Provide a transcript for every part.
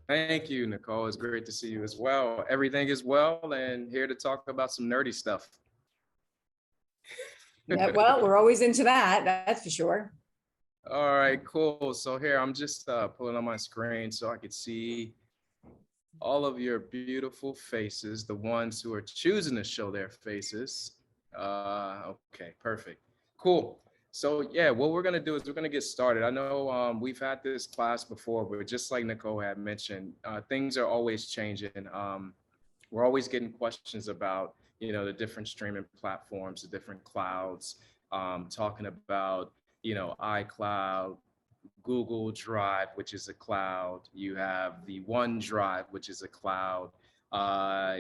Thank you, Nicole. It's great to see you as well. Everything is well, and here to talk about some nerdy stuff. Yeah, well, we're always into that, that's for sure. All right, cool. So here I'm just pulling on my screen so I could see all of your beautiful faces, the ones who are choosing to show their faces. Okay, perfect. Cool. So yeah, what we're gonna do is we're gonna get started. I know we've had this class before, but just like Nicole had mentioned, things are always changing. We're always getting questions about, the different streaming platforms, the different clouds, talking about, iCloud, Google Drive, which is a cloud. You have the OneDrive, which is a cloud.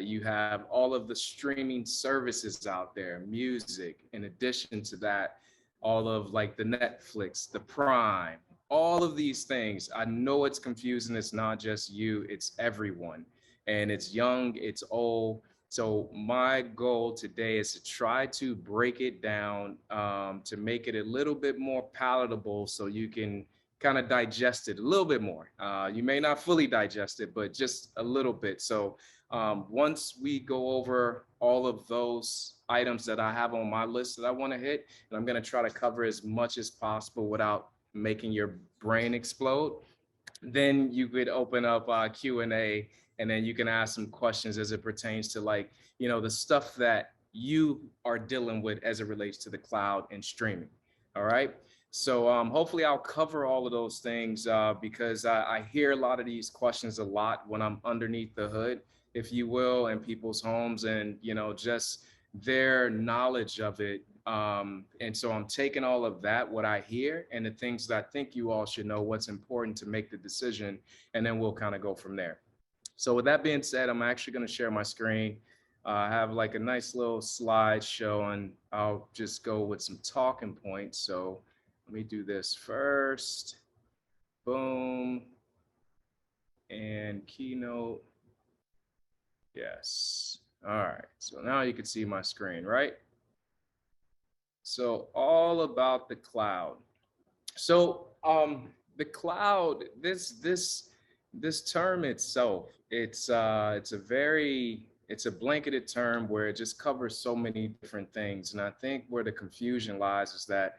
You have all of the streaming services out there, music. In addition to that, all of like the Netflix, the Prime, all of these things. I know it's confusing. It's not just you, it's everyone. And it's young, it's old. So my goal today is to try to break it down, to make it a little bit more palatable so you can kind of digest it a little bit more. You may not fully digest it, but just a little bit. So once we go over all of those items that I have on my list that I want to hit, and I'm going to try to cover as much as possible without making your brain explode, then you could open up Q&A, and then you can ask some questions as it pertains to, like, the stuff that you are dealing with as it relates to the cloud and streaming. All right. So hopefully I'll cover all of those things because I hear a lot of these questions a lot when I'm underneath the hood, if you will, in people's homes, and just their knowledge of it. And so I'm taking all of that, what I hear, and the things that I think you all should know, what's important to make the decision, and then we'll kind of go from there. So with that being said, I'm actually going to share my screen. I have like a nice little slide showing. I'll just go with some talking points. So let me do this first. Boom. And keynote. Yes. All right. So now you can see my screen, right? So all about the cloud. So the cloud, this term itself, it's a blanketed term where it just covers so many different things. And I think where the confusion lies is that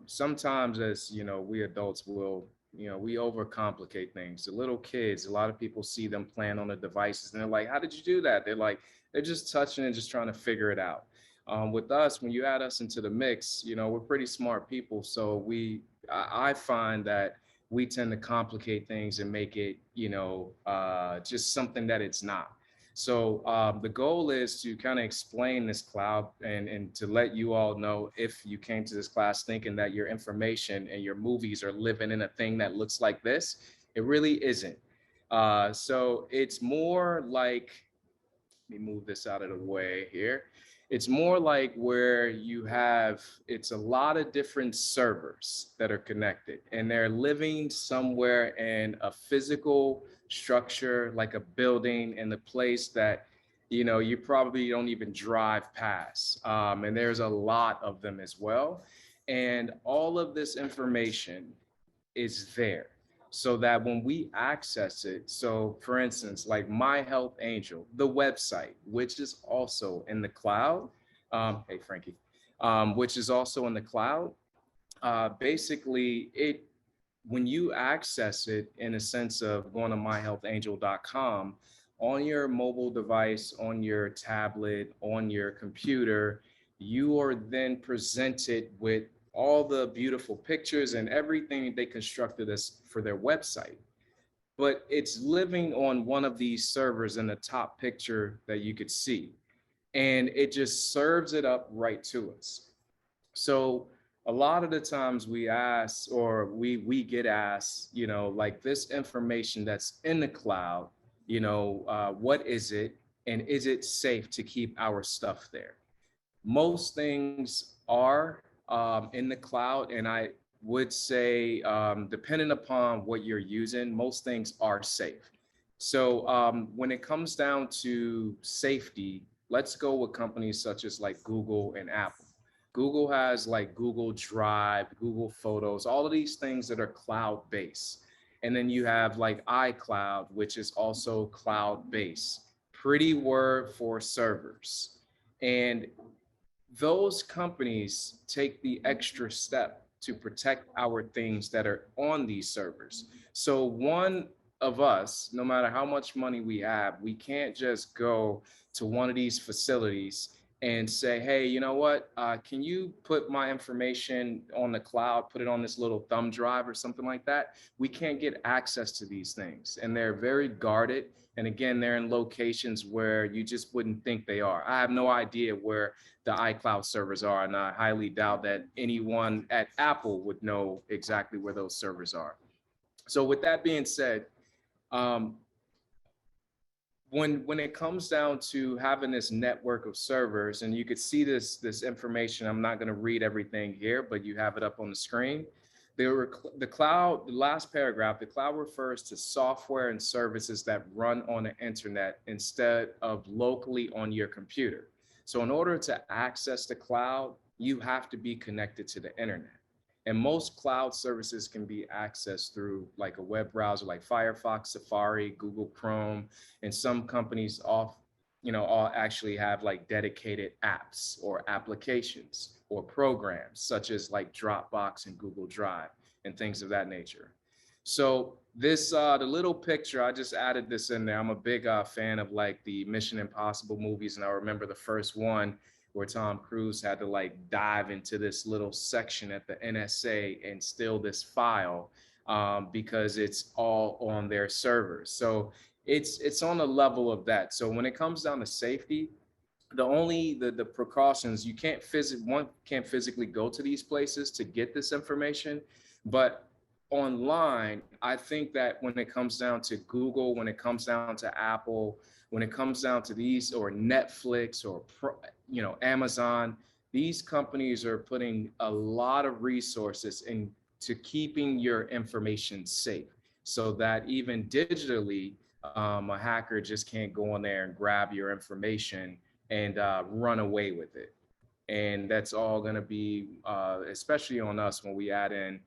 sometimes, as we adults will, we overcomplicate things. The little kids, a lot of people see them playing on the devices and they're like, how did you do that? They're just touching and just trying to figure it out. With us, when you add us into the mix, we're pretty smart people. So I find that we tend to complicate things and make it, just something that it's not. So the goal is to kind of explain this cloud, and to let you all know, if you came to this class thinking that your information and your movies are living in a thing that looks like this, it really isn't. So it's more like, let me move this out of the way here. It's more like where it's a lot of different servers that are connected, and they're living somewhere in a physical structure, like a building in the place that, you probably don't even drive past. And there's a lot of them as well. And all of this information is there so that when we access it, so for instance, like My Health Angel, the website, which is also in the cloud, hey Frankie, which is also in the cloud, basically when you access it in a sense of going to myhealthangel.com on your mobile device, on your tablet, on your computer, you are then presented with all the beautiful pictures and everything they constructed as for their website. But it's living on one of these servers in the top picture that you could see. And it just serves it up right to us. So a lot of the times we ask, or we get asked, like, this information that's in the cloud, what is it, and is it safe to keep our stuff there? Most things are in the cloud, and I would say, depending upon what you're using, most things are safe. So when it comes down to safety, let's go with companies such as like Google and Apple. Google has like Google Drive, Google Photos, all of these things that are cloud based. And then you have like iCloud, which is also cloud-based. Pretty word for servers. And those companies take the extra step to protect our things that are on these servers. So one of us, no matter how much money we have, we can't just go to one of these facilities and say, hey, you know what? Can you put my information on the cloud, put it on this little thumb drive or something like that? We can't get access to these things. And they're very guarded. And again, they're in locations where you just wouldn't think they are. I have no idea where the iCloud servers are, and I highly doubt that anyone at Apple would know exactly where those servers are. So with that being said, um, when it comes down to having this network of servers, and you could see this information, I'm not going to read everything here, but you have it up on the screen. The cloud, the last paragraph, the cloud refers to software and services that run on the internet instead of locally on your computer. So in order to access the cloud, you have to be connected to the internet. And most cloud services can be accessed through like a web browser like Firefox, Safari, Google Chrome, and some companies all actually have like dedicated apps or applications or programs such as like Dropbox and Google Drive and things of that nature. So this, the little picture, I just added this in there. I'm a big fan of like the Mission Impossible movies. And I remember the first one where Tom Cruise had to like dive into this little section at the NSA and steal this file because it's all on their servers. So it's on a level of that. So when it comes down to safety, the precautions, you can't one can't physically go to these places to get this information, but online, I think that when it comes down to Google, when it comes down to Apple, when it comes down to these or Netflix or Amazon, these companies are putting a lot of resources into keeping your information safe, so that even digitally, a hacker just can't go in there and grab your information and run away with it. And that's all going to be, especially on us when we add in,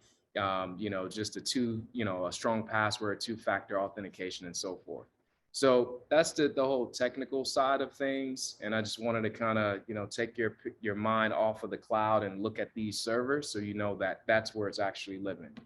just a strong password, two-factor authentication, and so forth. So that's the whole technical side of things. And I just wanted to kind of, take your mind off of the cloud and look at these servers so you know that that's where it's actually living.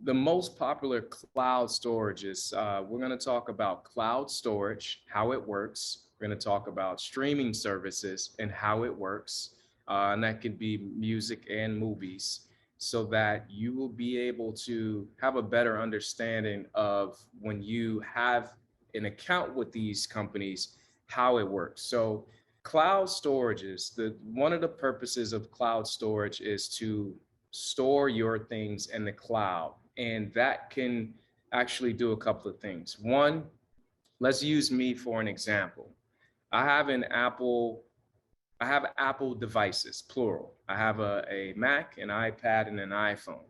The most popular cloud storages, we're going to talk about cloud storage, how it works. We're going to talk about streaming services and how it works. And that could be music and movies, so that you will be able to have a better understanding of, when you have an account with these companies, how it works. So cloud storages, one of the purposes of cloud storage is to store your things in the cloud. And that can actually do a couple of things. One, let's use me for an example. I have Apple devices, plural. I have a Mac, an iPad, and an iPhone.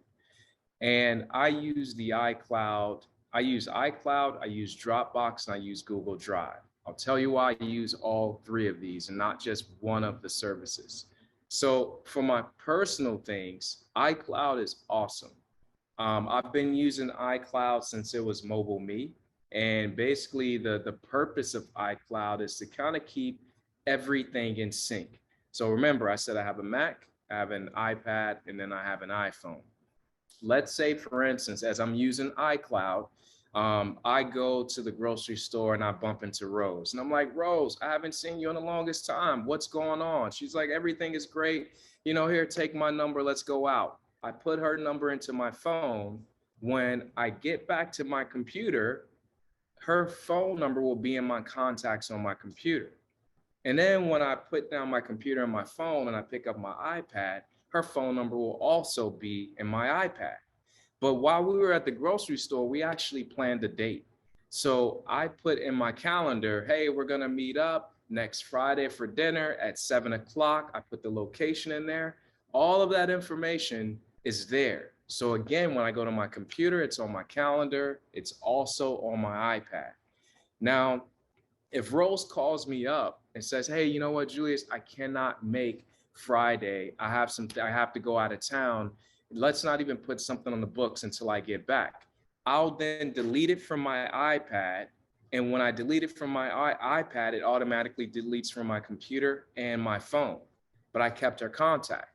And I use iCloud, I use Dropbox, and I use Google Drive. I'll tell you why I use all three of these and not just one of the services. So for my personal things, iCloud is awesome. I've been using iCloud since it was Mobile Me. And basically the purpose of iCloud is to kind of keep everything in sync. So remember, I said I have a Mac, I have an iPad, and then I have an iPhone. Let's say, for instance, as I'm using iCloud, I go to the grocery store and I bump into Rose. And I'm like, Rose, I haven't seen you in the longest time. What's going on? She's like, everything is great. Here, take my number. Let's go out. I put her number into my phone. When I get back to my computer, her phone number will be in my contacts on my computer. And then when I put down my computer and my phone and I pick up my iPad, her phone number will also be in my iPad. But while we were at the grocery store, we actually planned a date. So I put in my calendar, hey, we're going to meet up next Friday for dinner at 7 o'clock. I put the location in there. All of that information is there. So again, when I go to my computer, it's on my calendar. It's also on my iPad. Now, if Rose calls me up and says, hey, you know what, Julius, I cannot make Friday. I have to go out of town. let's not even put something on the books until I get back. I'll then delete it from my iPad. And when I delete it from my iPad, it automatically deletes from my computer and my phone. But I kept her contact.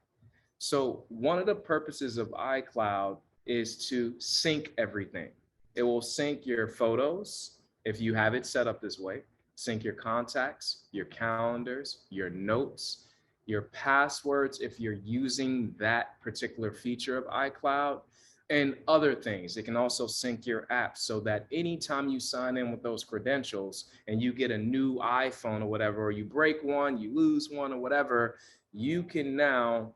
So one of the purposes of iCloud is to sync everything. It will sync your photos if you have it set up this way, sync your contacts, your calendars, your notes, your passwords if you're using that particular feature of iCloud, and other things. It can also sync your apps so that anytime you sign in with those credentials and you get a new iPhone or whatever, or you break one, you lose one or whatever, you can now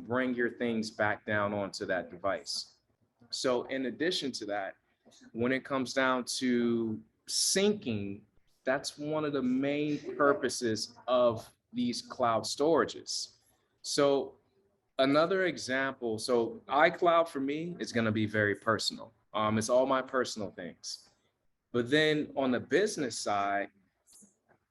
bring your things back down onto that device. So in addition to that, when it comes down to syncing, that's one of the main purposes of these cloud storages. So another example, so iCloud for me is going to be very personal. It's all my personal things. But then on the business side,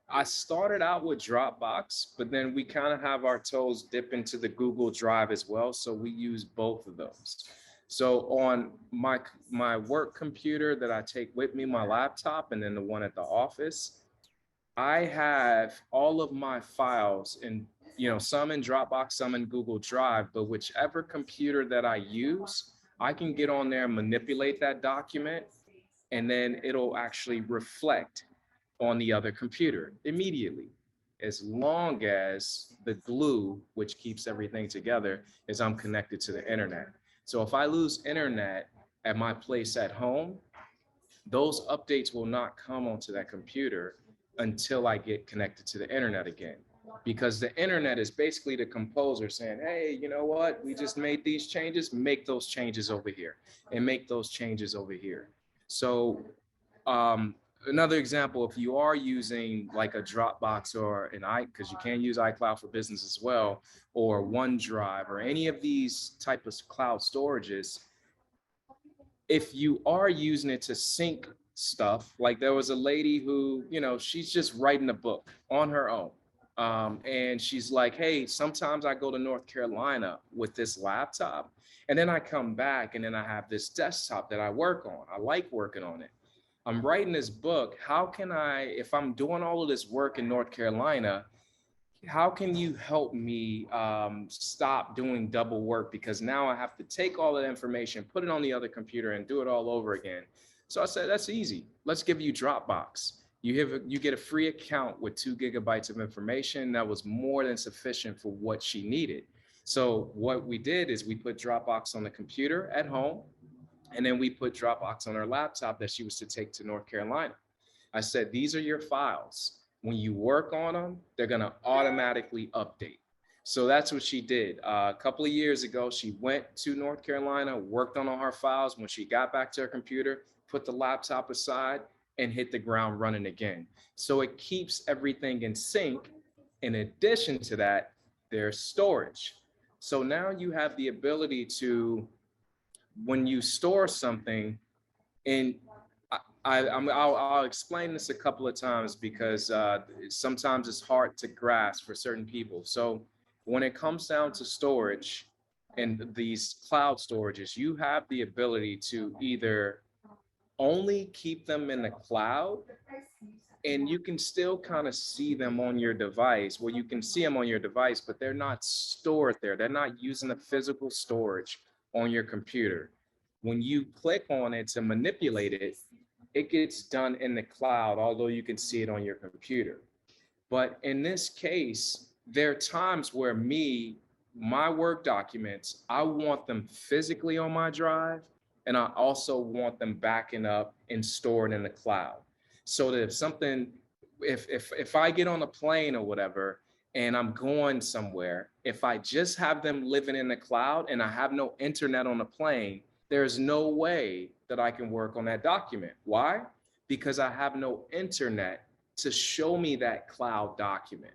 I started out with Dropbox, but then we kind of have our toes dip into the Google Drive as well. So we use both of those. So on my work computer that I take with me, my laptop, and then the one at the office, I have all of my files in, some in Dropbox, some in Google Drive, but whichever computer that I use, I can get on there and manipulate that document, and then it'll actually reflect on the other computer immediately, as long as the glue, which keeps everything together, is I'm connected to the internet. So if I lose internet at my place at home, those updates will not come onto that computer until I get connected to the internet again. Because the internet is basically the composer saying, hey, you know what? We just made these changes, make those changes over here and make those changes over here. So another example, if you are using like a Dropbox or because you can use iCloud for business as well, or OneDrive or any of these type of cloud storages, if you are using it to sync stuff, like there was a lady who, she's just writing a book on her own. And she's like, hey, sometimes I go to North Carolina with this laptop, and then I come back and then I have this desktop that I work on. I like working on it. I'm writing this book. How can I, if I'm doing all of this work in North Carolina, how can you help me stop doing double work? Because now I have to take all that information, put it on the other computer and do it all over again. So I said, that's easy. Let's give you Dropbox. You get a free account with 2 gigabytes of information. That was more than sufficient for what she needed. So what we did is we put Dropbox on the computer at home, and then we put Dropbox on her laptop that she was to take to North Carolina. I said, these are your files. When you work on them, they're going to automatically update. So that's what she did. A couple of years ago, she went to North Carolina, worked on all her files. When she got back to her computer, put the laptop aside and hit the ground running again. So it keeps everything in sync. In addition to that, there's storage. So now you have the ability to, when you store something, and I'll explain this a couple of times because sometimes it's hard to grasp for certain people. So when it comes down to storage and these cloud storages, you have the ability to either only keep them in the cloud, and you can still kind of see them on your device. Well, you can see them on your device, but they're not stored there. They're not using the physical storage on your computer. When you click on it to manipulate it, it gets done in the cloud, although you can see it on your computer. But in this case, there are times where my work documents, I want them physically on my drive, and I also want them backing up and stored in the cloud. So that if I get on a plane or whatever, and I'm going somewhere, if I just have them living in the cloud and I have no internet on the plane, there's no way that I can work on that document. Why? Because I have no internet to show me that cloud document,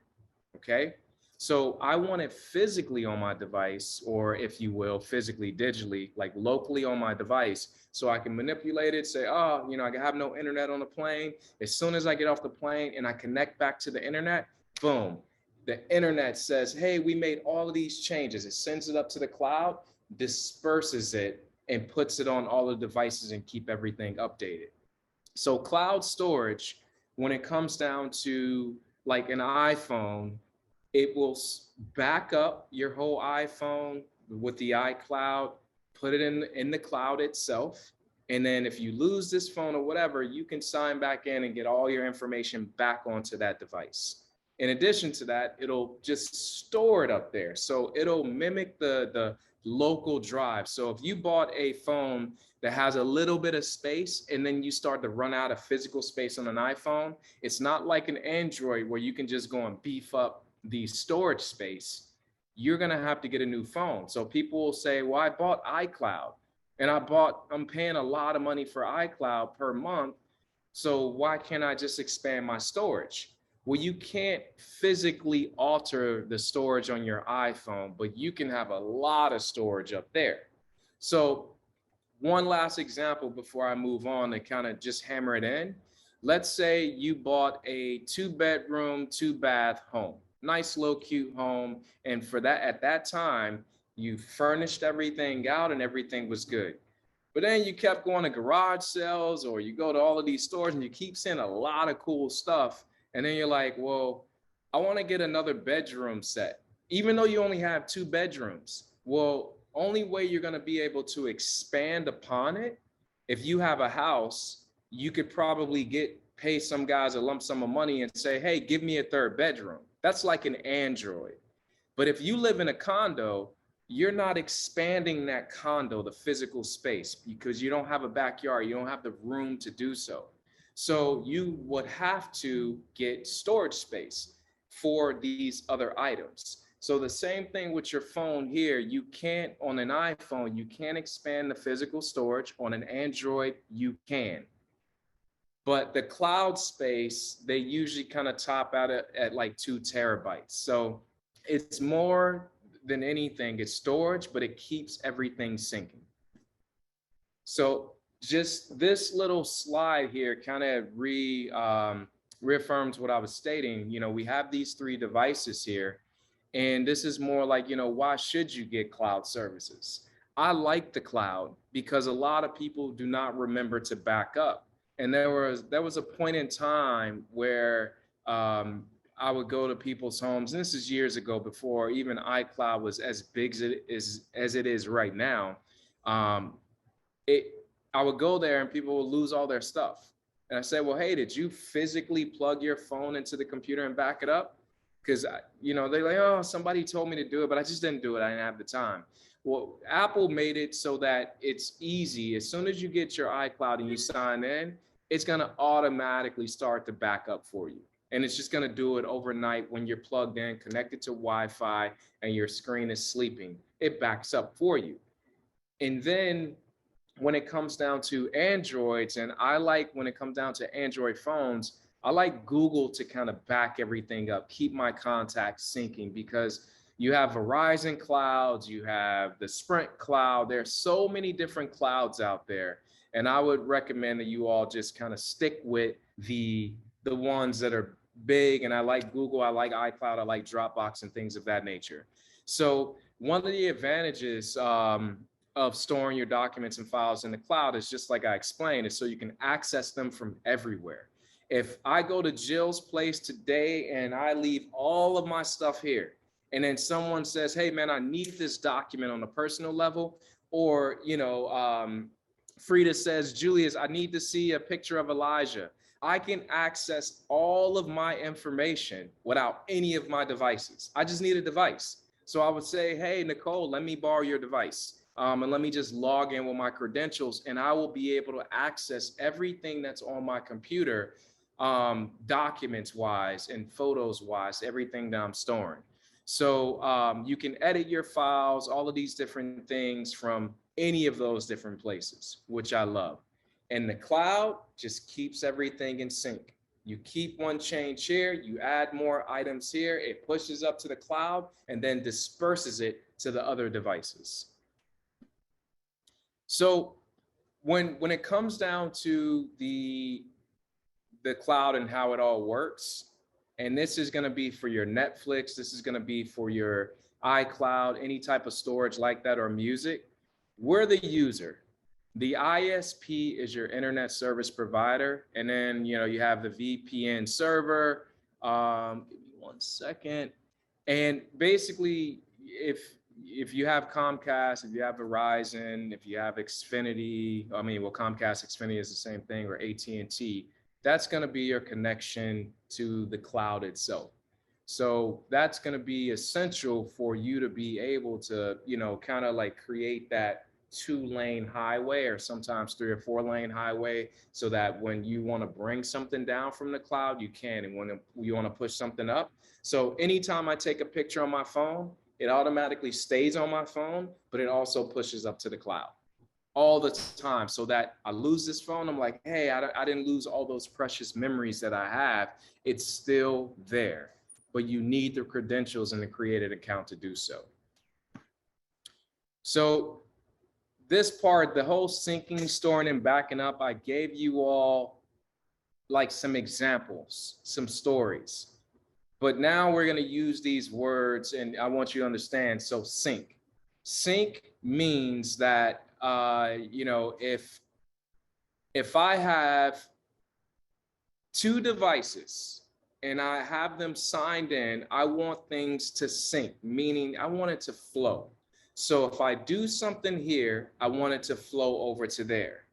okay? So I want it physically on my device, or if you will, physically, digitally, like locally on my device, so I can manipulate it, say, oh, I have no internet on the plane. As soon as I get off the plane and I connect back to the internet, boom, the internet says, hey, we made all of these changes. It sends it up to the cloud. disperses it and puts it on all the devices and keep everything updated. So cloud storage, when it comes down to like an iPhone, it will back up your whole iPhone with the iCloud, put it in the cloud itself. And then if you lose this phone or whatever, you can sign back in and get all your information back onto that device. In addition to that, it'll just store it up there. So it'll mimic the local drive. So if you bought a phone that has a little bit of space and then you start to run out of physical space on an iPhone, it's not like an Android where you can just go and beef up the storage space. You're going to have to get a new phone. So people will say, well, I bought iCloud and I'm paying a lot of money for iCloud per month. So why can't I just expand my storage? Well, you can't physically alter the storage on your iPhone, but you can have a lot of storage up there. So one last example before I move on to kind of just hammer it in. Let's say you bought a 2-bedroom, 2-bath home, nice little cute home. And for that, at that time, you furnished everything out and everything was good. But then you kept going to garage sales or you go to all of these stores and you keep seeing a lot of cool stuff. And then you're like, well, I want to get another bedroom set, even though you only have 2 bedrooms. Well, only way you're going to be able to expand upon it, if you have a house, you could probably pay some guys a lump sum of money and say, hey, give me a 3rd bedroom. That's like an Android. But if you live in a condo, you're not expanding that condo, the physical space, because you don't have a backyard, you don't have the room to do so. So you would have to get storage space for these other items. So the same thing with your phone here, you can't, on an iPhone, you can't expand the physical storage. On an Android, you can. But the cloud space, they usually kind of top out at like 2 terabytes. So it's more than anything, it's storage, but it keeps everything syncing. So just this little slide here kind of reaffirms what I was stating. You know, we have these 3 devices here. And this is more like, you know, why should you get cloud services? I like the cloud because a lot of people do not remember to back up. And there was a point in time where I would go to people's homes, and this is years ago before even iCloud was as big as it is right now. I would go there and people would lose all their stuff. And I said, well, hey, did you physically plug your phone into the computer and back it up? Because, you know, they're like, oh, somebody told me to do it, but I just didn't do it. I didn't have the time. Well, Apple made it so that it's easy. As soon as you get your iCloud and you sign in, it's going to automatically start to back up for you. And it's just going to do it overnight when you're plugged in, connected to Wi-Fi, and your screen is sleeping. It backs up for you. And then when it comes down to Androids, and I like when it comes down to Android phones, I like Google to kind of back everything up, keep my contacts syncing, because you have Verizon clouds, you have the Sprint cloud. There's so many different clouds out there. And I would recommend that you all just kind of stick with the ones that are big. And I like Google, I like iCloud, I like Dropbox and things of that nature. So one of the advantages of storing your documents and files in the cloud is, just like I explained, is so you can access them from everywhere. If I go to Jill's place today and I leave all of my stuff here, and then someone says, hey man, I need this document on a personal level, or, you know, Frida says, Julius, I need to see a picture of Elijah. I can access all of my information without any of my devices. I just need a device. So I would say, hey, Nicole, let me borrow your device. And let me just log in with my credentials, and I will be able to access everything that's on my computer, documents wise and photos wise, everything that I'm storing. So you can edit your files, all of these different things from any of those different places, which I love. And the cloud just keeps everything in sync. You keep one change here, you add more items here, it pushes up to the cloud and then disperses it to the other devices. So when it comes down to the cloud and how it all works, and this is going to be for your Netflix, this is going to be for your iCloud, any type of storage like that, or music. We're the user. The ISP is your internet service provider. And then, you have the VPN server. Give me 1 second. And basically, if you have Comcast, if you have Verizon, if you have Xfinity, Comcast, Xfinity is the same thing, or AT&T, that's going to be your connection to the cloud itself. So that's going to be essential for you to be able to, kind of like create that 2-lane highway, or sometimes 3 or 4-lane highway, so that when you want to bring something down from the cloud, you can. And when you want to push something up. So anytime I take a picture on my phone, it automatically stays on my phone, but it also pushes up to the cloud all the time, so that I lose this phone. I'm like, hey, I didn't lose all those precious memories that I have. It's still there, but you need the credentials and the created account to do so. So this part, the whole syncing, storing, and backing up, I gave you all like some examples, some stories. But now we're going to use these words, and I want you to understand. So sync. Sync means that, if I have 2 devices and I have them signed in, I want things to sync, meaning I want it to flow. So if I do something here, I want it to flow over to there.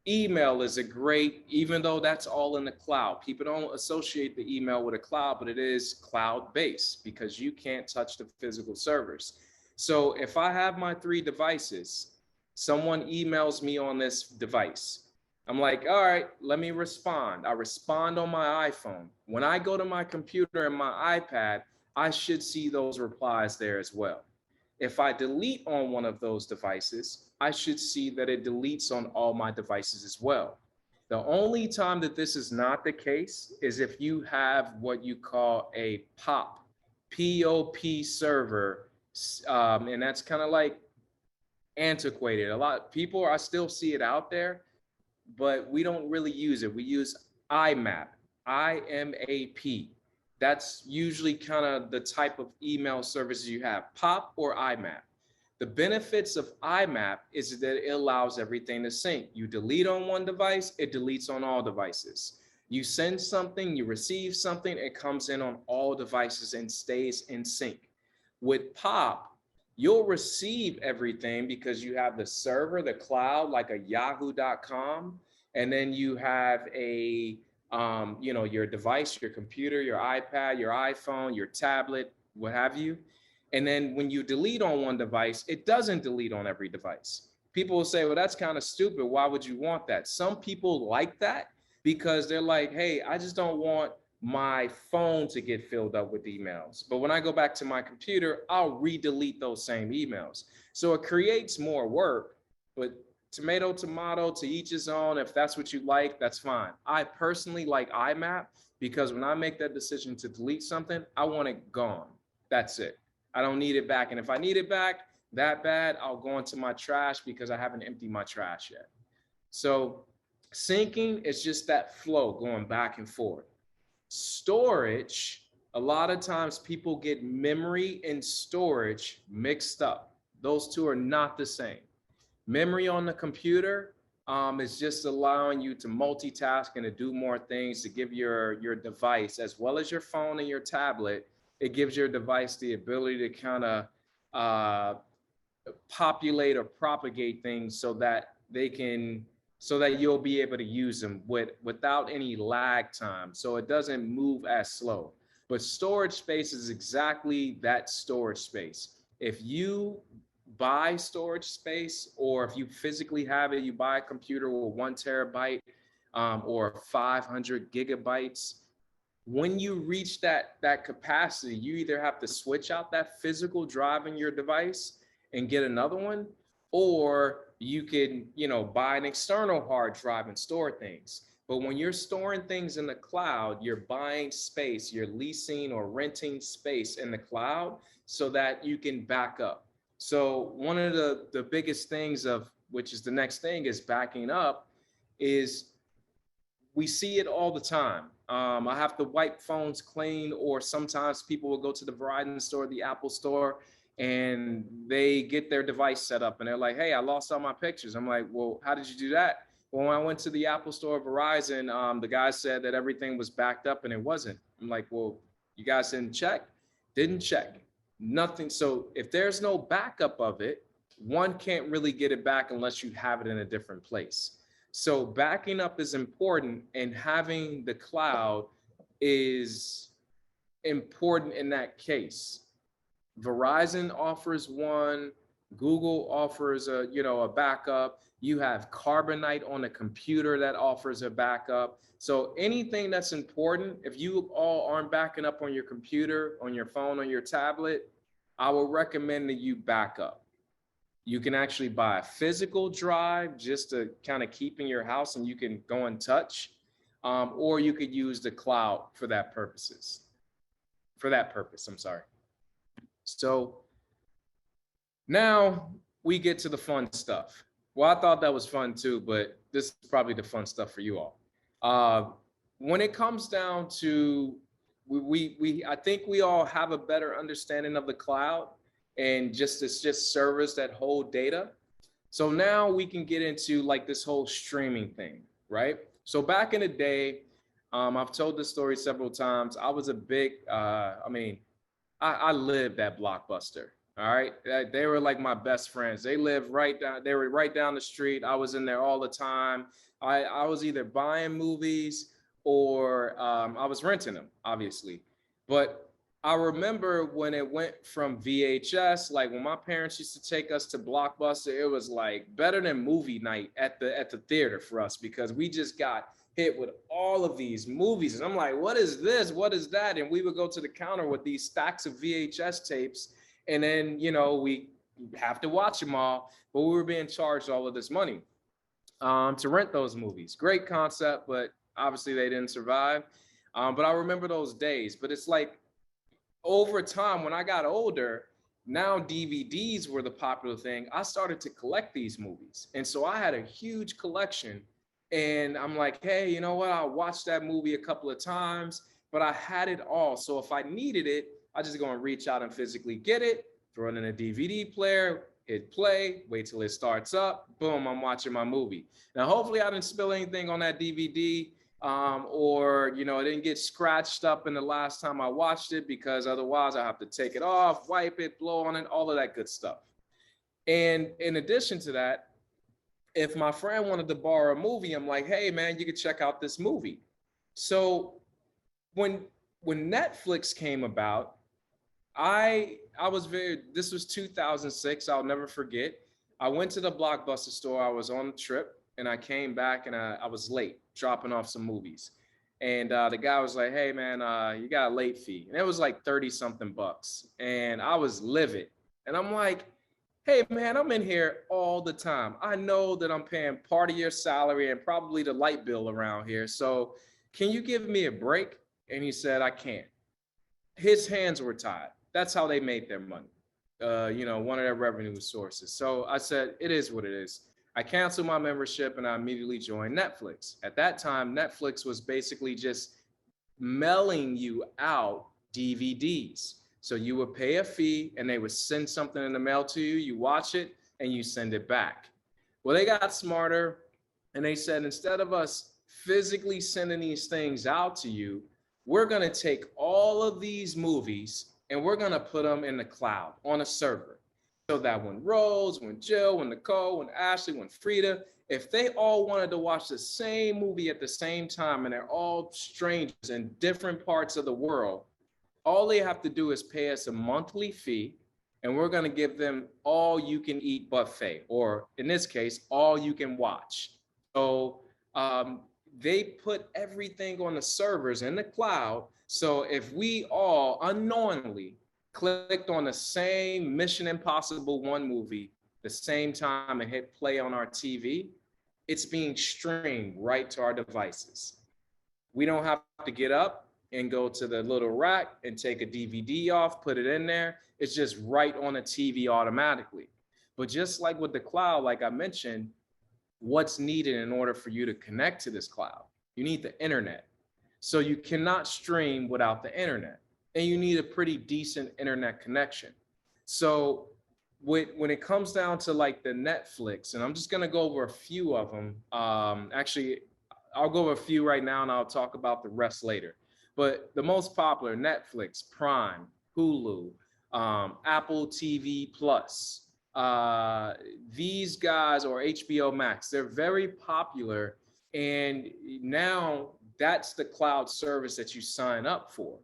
Email is a great, even though that's all in the cloud. People don't associate the email with a cloud, but it is cloud-based because you can't touch the physical servers. So if I have my 3 devices, someone emails me on this device. I'm like, all right, let me respond. I respond on my iPhone. When I go to my computer and my iPad, I should see those replies there as well. If I delete on one of those devices, I should see that it deletes on all my devices as well. The only time that this is not the case is if you have what you call a POP, P-O-P server, and that's kind of like antiquated. A lot of people, I still see it out there, but we don't really use it. We use IMAP, I-M-A-P. That's usually kind of the type of email services you have, POP or IMAP. The benefits of IMAP is that it allows everything to sync. You delete on one device, it deletes on all devices. You send something, you receive something, it comes in on all devices and stays in sync. With POP, you'll receive everything because you have the server, the cloud, like a yahoo.com, and then you have a your device, your computer, your iPad, your iPhone, your tablet, what have you. And then when you delete on one device, it doesn't delete on every device. People will say, well, that's kind of stupid. Why would you want that? Some people like that because they're like, hey, I just don't want my phone to get filled up with emails. But when I go back to my computer, I'll re-delete those same emails. So it creates more work, but tomato, to each his own. If that's what you like, that's fine. I personally like IMAP because when I make that decision to delete something, I want it gone. That's it. I don't need it back. And if I need it back that bad, I'll go into my trash because I haven't emptied my trash yet. So syncing is just that flow going back and forth. Storage, a lot of times people get memory and storage mixed up. Those two are not the same. Memory on the computer is just allowing you to multitask and to do more things, to give your device, as well as your phone and your tablet, it gives your device the ability to kind of populate or propagate things so that you'll be able to use them without any lag time. So it doesn't move as slow. But storage space is exactly that storage space. If you buy storage space, or if you physically have it, you buy a computer with 1 terabyte or 500 gigabytes, when you reach that capacity, you either have to switch out that physical drive in your device and get another one, or you can, buy an external hard drive and store things. But when you're storing things in the cloud, you're buying space, you're leasing or renting space in the cloud so that you can back up. So one of the biggest things which is the next thing, is backing up, is we see it all the time. I have to wipe phones clean, or sometimes people will go to the Verizon store, the Apple store, and they get their device set up and they're like, hey, I lost all my pictures. I'm like, well, how did you do that? Well, when I went to the Apple store of Verizon, the guy said that everything was backed up and it wasn't. I'm like, well, you guys didn't check? Didn't check. Nothing. So if there's no backup of it, one can't really get it back unless you have it in a different place. So backing up is important, and having the cloud is important in that case. Verizon offers one, Google offers a backup. You have Carbonite on a computer that offers a backup. So anything that's important, if you all aren't backing up on your computer, on your phone, on your tablet, I would recommend that you back up. You can actually buy a physical drive just to kind of keep in your house and you can go and touch, or you could use the cloud for that purposes. For that purpose, I'm sorry. So now we get to the fun stuff. Well, I thought that was fun too, but this is probably the fun stuff for you all. When it comes down to, I think we all have a better understanding of the cloud, and it's just servers that hold data. So now we can get into like this whole streaming thing, right? So back in the day, I've told this story several times. I was a big, I lived at Blockbuster. All right. They were like my best friends. They were right down the street. I was in there all the time. I was either buying movies or I was renting them, obviously. But I remember when it went from VHS, like when my parents used to take us to Blockbuster, it was like better than movie night at the theater for us, because we just got hit with all of these movies. And I'm like, what is this? What is that? And we would go to the counter with these stacks of VHS tapes. And then, we have to watch them all, but we were being charged all of this money to rent those movies. Great concept, but obviously they didn't survive. But I remember those days. But it's like over time, when I got older, now DVDs were the popular thing. I started to collect these movies. And so I had a huge collection. And I'm like, hey, you know what? I'll watch that movie a couple of times, but I had it all. So if I needed it, I just go and reach out and physically get it, throw it in a DVD player, hit play, wait till it starts up, boom, I'm watching my movie. Now, hopefully I didn't spill anything on that DVD, or, it didn't get scratched up in the last time I watched it, because otherwise I have to take it off, wipe it, blow on it, all of that good stuff. And in addition to that, if my friend wanted to borrow a movie, I'm like, hey man, you can check out this movie. So when Netflix came about, this was 2006. I'll never forget. I went to the Blockbuster store. I was on a trip and I came back and I was late dropping off some movies. And the guy was like, hey man, you got a late fee. And it was like 30 something bucks. And I was livid. And I'm like, hey man, I'm in here all the time. I know that I'm paying part of your salary and probably the light bill around here. So can you give me a break? And he said, I can't. His hands were tied. That's how they made their money. One of their revenue sources. So I said, it is what it is. I canceled my membership and I immediately joined Netflix. At that time, Netflix was basically just mailing you out DVDs. So you would pay a fee and they would send something in the mail to you, you watch it and you send it back. Well, they got smarter and they said, instead of us physically sending these things out to you, we're going to take all of these movies and we're going to put them in the cloud on a server. So that when Rose, when Jill, when Nicole, when Ashley, when Frida, if they all wanted to watch the same movie at the same time and they're all strangers in different parts of the world, all they have to do is pay us a monthly fee and we're going to give them all you can eat buffet, or in this case, all you can watch. So they put everything on the servers in the cloud. So if we all unknowingly clicked on the same Mission Impossible 1 movie the same time and hit play on our TV, it's being streamed right to our devices. We don't have to get up and go to the little rack and take a DVD off, put it in there. It's just right on the TV automatically. But just like with the cloud, like I mentioned, what's needed in order for you to connect to this cloud? You need the internet. So you cannot stream without the internet, and you need a pretty decent internet connection. So when it comes down to like the Netflix, and I'm just gonna go over a few of them. Actually, I'll go over a few right now, and I'll talk about the rest later. But the most popular: Netflix, Prime, Hulu, Apple TV Plus. These guys, or HBO Max, they're very popular, and now that's the cloud service that you sign up for.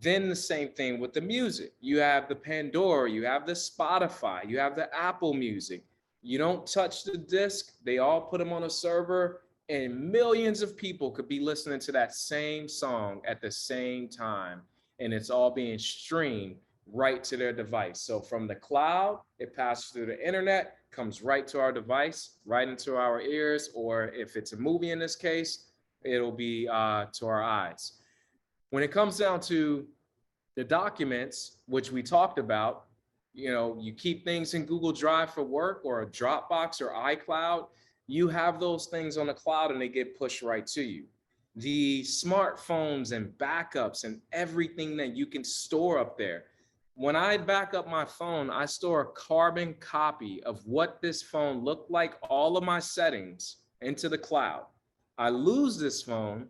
Then the same thing with the music. You have the Pandora, you have the Spotify, you have the Apple Music. You don't touch the disc, they all put them on a server, and millions of people could be listening to that same song at the same time. And it's all being streamed right to their device. So from the cloud, it passes through the internet, comes right to our device, right into our ears, or if it's a movie in this case, it'll be to our eyes. When it comes down to the documents, which we talked about, you keep things in Google Drive for work, or a Dropbox or iCloud. You have those things on the cloud and they get pushed right to you. The smartphones and backups and everything that you can store up there. When I back up my phone, I store a carbon copy of what this phone looked like, all of my settings, into the cloud. I lose this phone,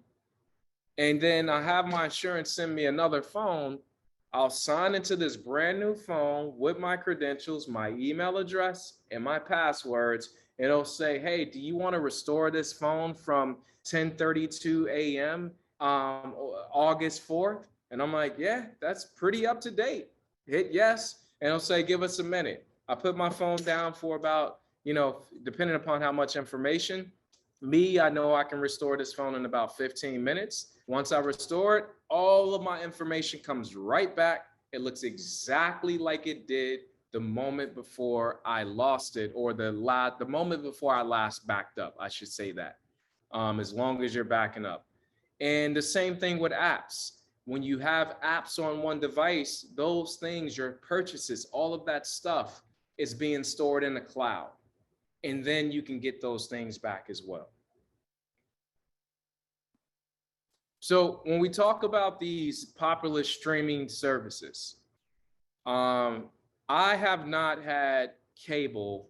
and then I have my insurance send me another phone. I'll sign into this brand new phone with my credentials, my email address, and my passwords. It'll say, hey, do you want to restore this phone from 10:32 a.m. August 4th? And I'm like, yeah, that's pretty up to date. Hit yes, and it'll say, give us a minute. I put my phone down for about, depending upon how much information. I know I can restore this phone in about 15 minutes. Once I restore it, all of my information comes right back. It looks exactly like it did the moment before I lost it, or the moment before I last backed up, I should say that, as long as you're backing up. And the same thing with apps. When you have apps on one device, those things, your purchases, all of that stuff is being stored in the cloud. And then you can get those things back as well. So when we talk about these popular streaming services, I have not had cable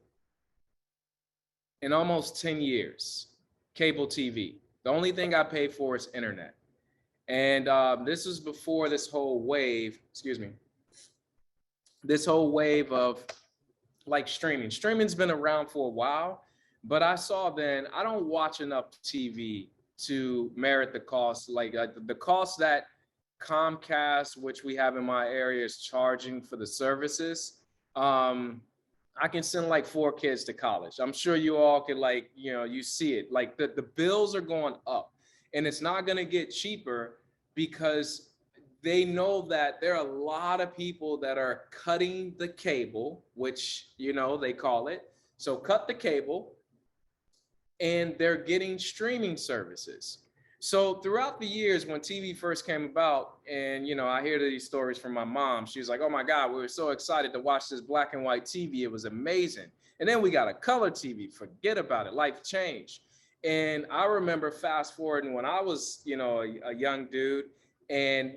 in almost 10 years, cable TV. The only thing I pay for is internet. And this was before this whole wave, this whole wave of like streaming. Streaming's been around for a while, but I saw then I don't watch enough TV to merit the cost. Like the cost that Comcast, which we have in my area, is charging for the services. I can send like 4 kids to college. I'm sure you all could, like, you see it. Like the bills are going up, and it's not going to get cheaper, because they know that there are a lot of people that are cutting the cable, which, they call it. So cut the cable, and they're getting streaming services. So throughout the years when TV first came about, and I hear these stories from my mom, she was like, oh my God, we were so excited to watch this black and white TV. It was amazing. And then we got a color TV. Forget about it. Life changed. And I remember fast forwarding when I was, a young dude, and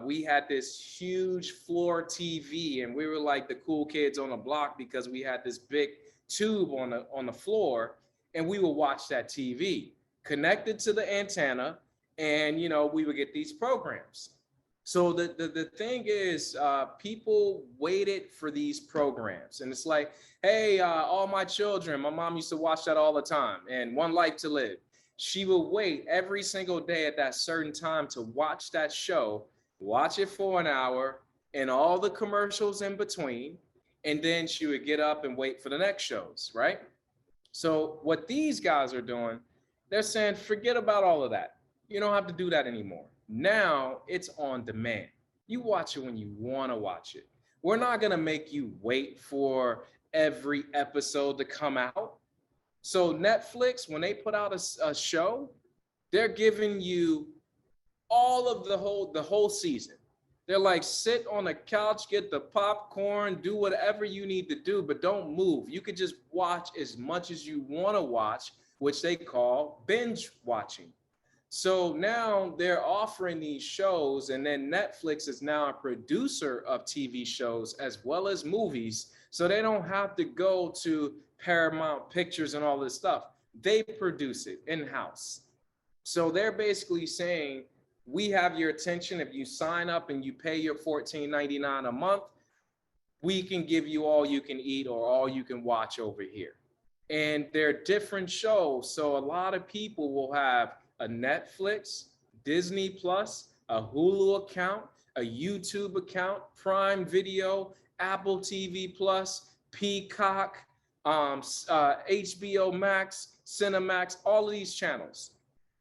we had this huge floor TV, and we were like the cool kids on the block because we had this big tube on the floor, and we would watch that TV connected to the antenna, and we would get these programs. So the thing is, people waited for these programs, and it's like, hey, all my children, my mom used to watch that all the time, and One Life to Live. She would wait every single day at that certain time to watch that show, watch it for an hour, and all the commercials in between, and then she would get up and wait for the next shows, right? So what these guys are doing, they're saying, forget about all of that. You don't have to do that anymore. Now it's on demand. You watch it when you want to watch it. We're not going to make you wait for every episode to come out. So Netflix, when they put out a show, they're giving you all of the whole season. They're like, sit on the couch, get the popcorn, do whatever you need to do, but don't move. You could just watch as much as you want to watch, which they call binge watching. So now they're offering these shows, and then Netflix is now a producer of TV shows as well as movies. So they don't have to go to Paramount Pictures and all this stuff. They produce it in house. So they're basically saying, we have your attention. If you sign up and you pay your $14.99 a month, we can give you all you can eat or all you can watch over here. And they're different shows. So a lot of people will have a Netflix, Disney Plus, a Hulu account, a YouTube account, Prime Video, Apple TV Plus, Peacock, HBO Max, Cinemax, all of these channels.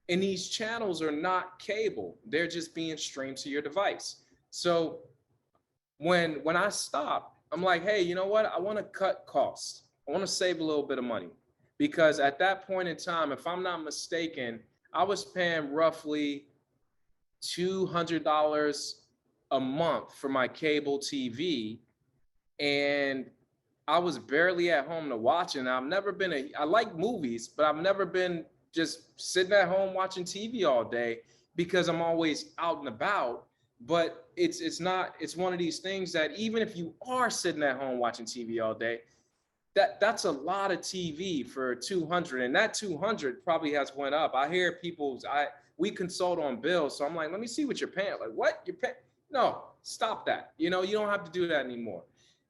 And these channels are not cable. They're just being streamed to your device. So when I stop, I'm like, hey, you know what? I want to cut costs. I want to save a little bit of money, because at that point in time, if I'm not mistaken, I was paying roughly $200 a month for my cable TV, and I was barely at home to watch it. And I like movies, but I've never been just sitting at home watching TV all day, because I'm always out and about. But it's one of these things that even if you are sitting at home watching TV all day, that's a lot of TV for 200, and that 200 probably has went up. I hear we consult on bills, so I'm like, let me see what you're paying. Like, what you're paying? No, stop that. You don't have to do that anymore.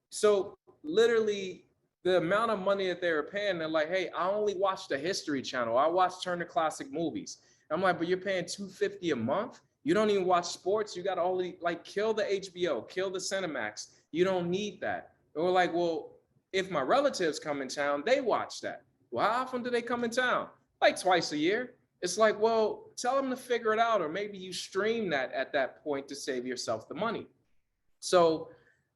So literally, the amount of money that they were paying, they're like, hey, I only watch the History Channel. I watch Turner Classic Movies. I'm like, but you're paying $250 a month. You don't even watch sports. You got to only kill the HBO, kill the Cinemax. You don't need that. They were like, well, if my relatives come in town, they watch that. Well, how often do they come in town? Like twice a year. It's like, well, tell them to figure it out, or maybe you stream that at that point to save yourself the money. So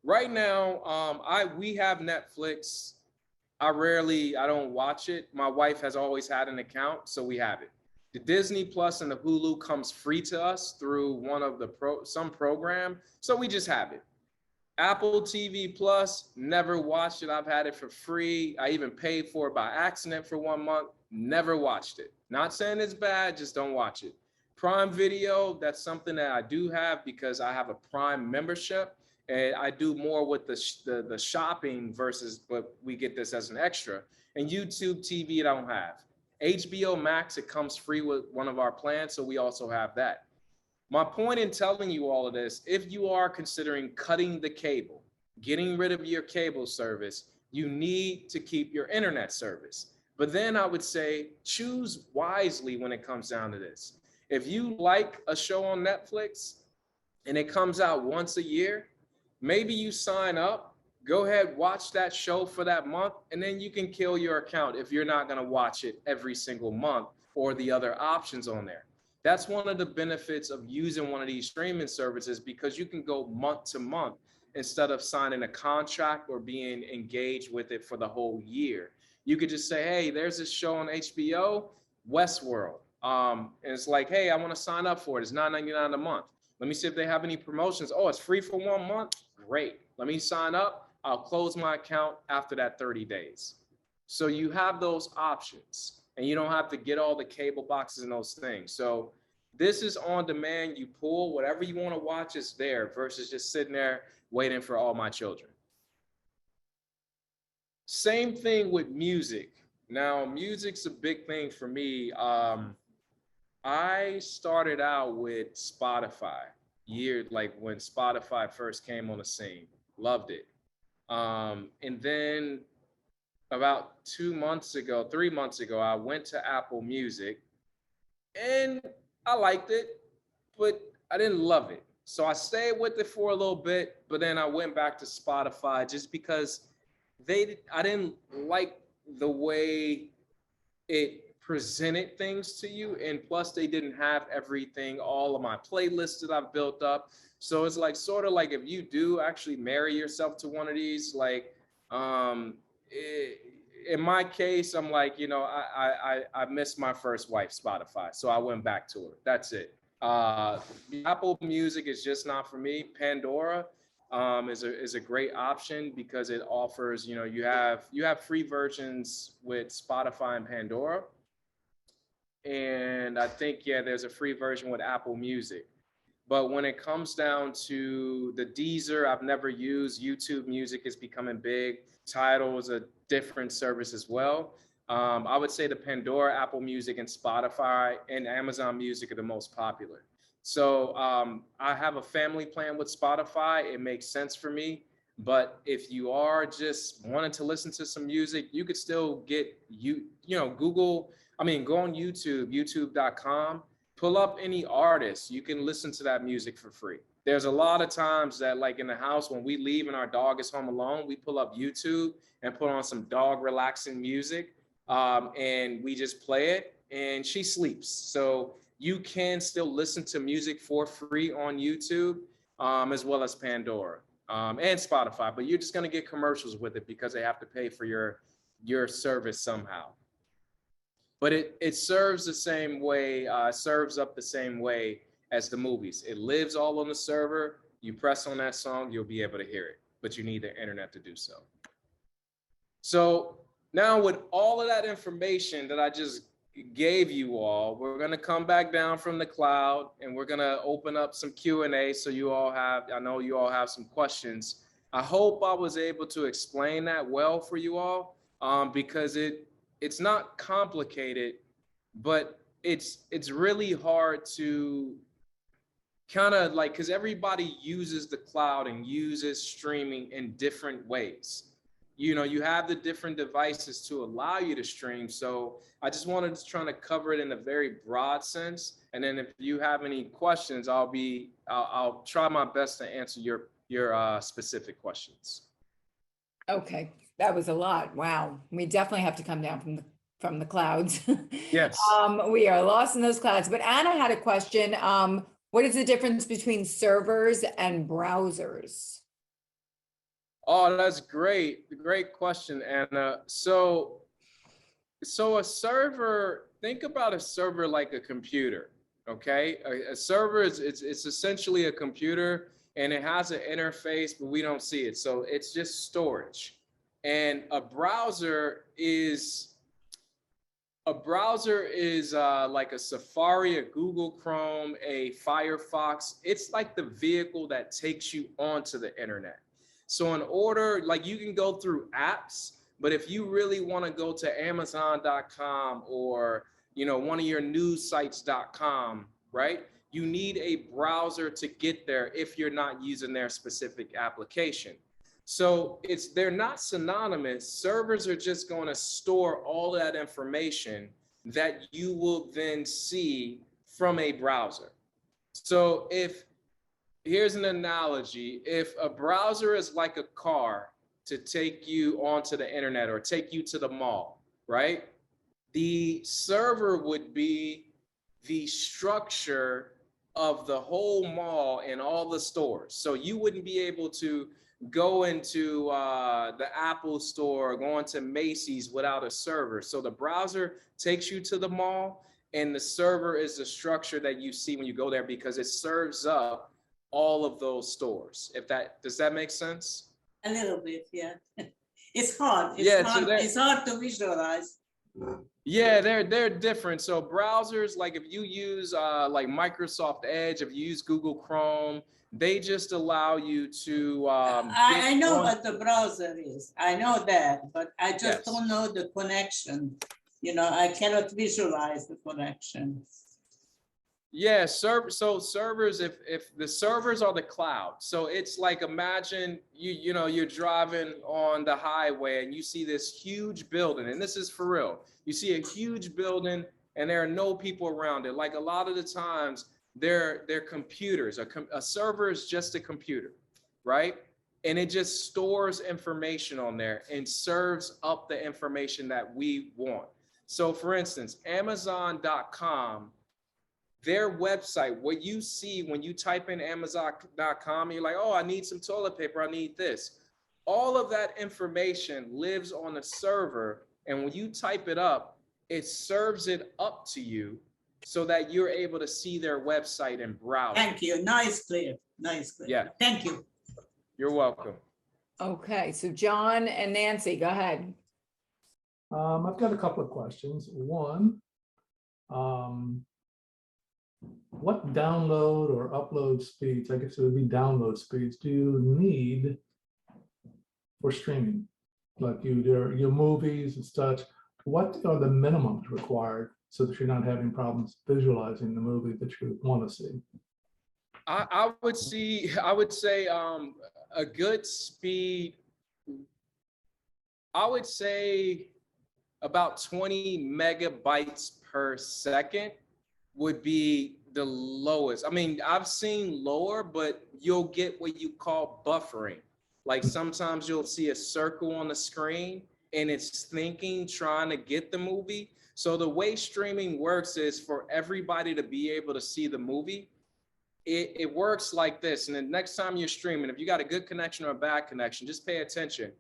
right now, we have Netflix. I don't watch it. My wife has always had an account, so we have it. The Disney Plus and the Hulu comes free to us through one of some program, so we just have it. Apple TV Plus, never watched it. I've had it for free. I even paid for it by accident for 1 month. Never watched it. Not saying it's bad, just don't watch it. Prime Video, that's something that I do have because I have a Prime membership, and I do more with the shopping versus, but we get this as an extra. And YouTube TV, I don't have. HBO Max, it comes free with one of our plans, so we also have that. My point in telling you all of this, if you are considering cutting the cable, getting rid of your cable service, you need to keep your internet service. But then I would say choose wisely when it comes down to this. If you like a show on Netflix and it comes out once a year, maybe you sign up, go ahead, watch that show for that month, and then you can kill your account if you're not going to watch it every single month or the other options on there. That's one of the benefits of using one of these streaming services, because you can go month to month instead of signing a contract or being engaged with it for the whole year. You could just say, hey, there's this show on HBO, Westworld. And it's like, hey, I want to sign up for it. It's $9.99 a month. Let me see if they have any promotions. Oh, it's free for 1 month. Great. Let me sign up. I'll close my account after that 30 days. So you have those options, and you don't have to get all the cable boxes and those things. So this is on demand. You pull whatever you want to watch is there versus just sitting there waiting for All My Children. Same thing with music. Now, music's a big thing for me. I started out with Spotify like when Spotify first came on the scene. Loved it. And then about 2 months ago, 3 months ago, I went to Apple Music, and I liked it, but I didn't love it. So I stayed with it for a little bit, but then I went back to Spotify just because I didn't like the way it presented things to you. And plus they didn't have everything, all of my playlists that I've built up. So it's like, sort of like if you do actually marry yourself to one of these, like, in my case, I'm like, I missed my first wife, Spotify. So I went back to her. That's it. Apple Music is just not for me. Pandora is a great option because it offers, you have free versions with Spotify and Pandora. and I think, yeah, there's a free version with Apple Music. But when it comes down to the Deezer, I've never used. YouTube Music is becoming big. Tidal is a different service as well. I would say the Pandora, Apple Music, and Spotify and Amazon Music are the most popular. So I have a family plan with Spotify. It makes sense for me. But if you are just wanting to listen to some music, you could still get Google. I mean, go on YouTube, youtube.com, pull up any artist. You can listen to that music for free. There's a lot of times that, like in the house, when we leave and our dog is home alone, we pull up YouTube and put on some dog relaxing music, and we just play it, and she sleeps. So you can still listen to music for free on YouTube, as well as Pandora, and Spotify. But you're just going to get commercials with it because they have to pay for your service somehow. But it serves the same way, serves up the same way as the movies. It lives all on the server. You press on that song, you'll be able to hear it, but you need the internet to do so. So now, with all of that information that I just gave you all, we're going to come back down from the cloud and we're going to open up some Q&A. So you all have, I know you all have some questions. I hope I was able to explain that well for you all, because it's not complicated, but it's really hard to kind of like, because everybody uses the cloud and uses streaming in different ways. You have the different devices to allow you to stream. So I just wanted to try to cover it in a very broad sense. And then if you have any questions, I'll try my best to answer your specific questions. Okay, that was a lot. Wow. We definitely have to come down from the clouds. Yes. We are lost in those clouds. But Anna had a question. What is the difference between servers and browsers? Oh, that's great. Great question, Anna. So a server, think about a server like a computer, okay? A server it's essentially a computer, and it has an interface, but we don't see it. So it's just storage. And a browser is like a Safari, a Google Chrome, a Firefox. It's like the vehicle that takes you onto the internet. So in order, like, you can go through apps, but if you really want to go to Amazon.com or, one of your news sites.com, right? You need a browser to get there if you're not using their specific application. So they're not synonymous. Servers are just going to store all that information that you will then see from a browser. So here's an analogy. If a browser is like a car to take you onto the internet or take you to the mall, right? The server would be the structure of the whole mall and all the stores. So you wouldn't be able to go into the Apple store or go into Macy's without a server. So the browser takes you to the mall, and the server is the structure that you see when you go there because it serves up all of those stores. Does that make sense? A little bit, yeah. It's hard. It's hard to visualize. Yeah, they're different. So browsers, like if you use like Microsoft Edge, if you use Google Chrome, they just allow you to. I know what the browser is. I know that, but I just don't know the connection. I cannot visualize the connection. Yeah, so servers, if the servers are the cloud, so it's like, imagine you're driving on the highway and you see this huge building, and this is for real. You see a huge building and there are no people around it. Like a lot of the times they're computers. A server is just a computer, right? And it just stores information on there and serves up the information that we want. So for instance, Amazon.com, their website, what you see when you type in Amazon.com, you're like, oh, I need some toilet paper, I need this. All of that information lives on a server, and when you type it up, it serves it up to you so that you're able to see their website and browse. Thank you. Nice, clear. Yeah. Thank you. You're welcome. Okay, so John and Nancy, go ahead. I've got a couple of questions. One, what download or upload speeds, I guess it would be download speeds, do you need for streaming? Like your movies and such, what are the minimums required so that you're not having problems visualizing the movie that you want to see? I would say a good speed, I would say about 20 megabytes per second would be the lowest. I mean, I've seen lower, but you'll get what you call buffering. Like sometimes you'll see a circle on the screen and it's thinking, trying to get the movie. So the way streaming works is for everybody to be able to see the movie. It works like this. And the next time you're streaming, if you got a good connection or a bad connection, just pay attention.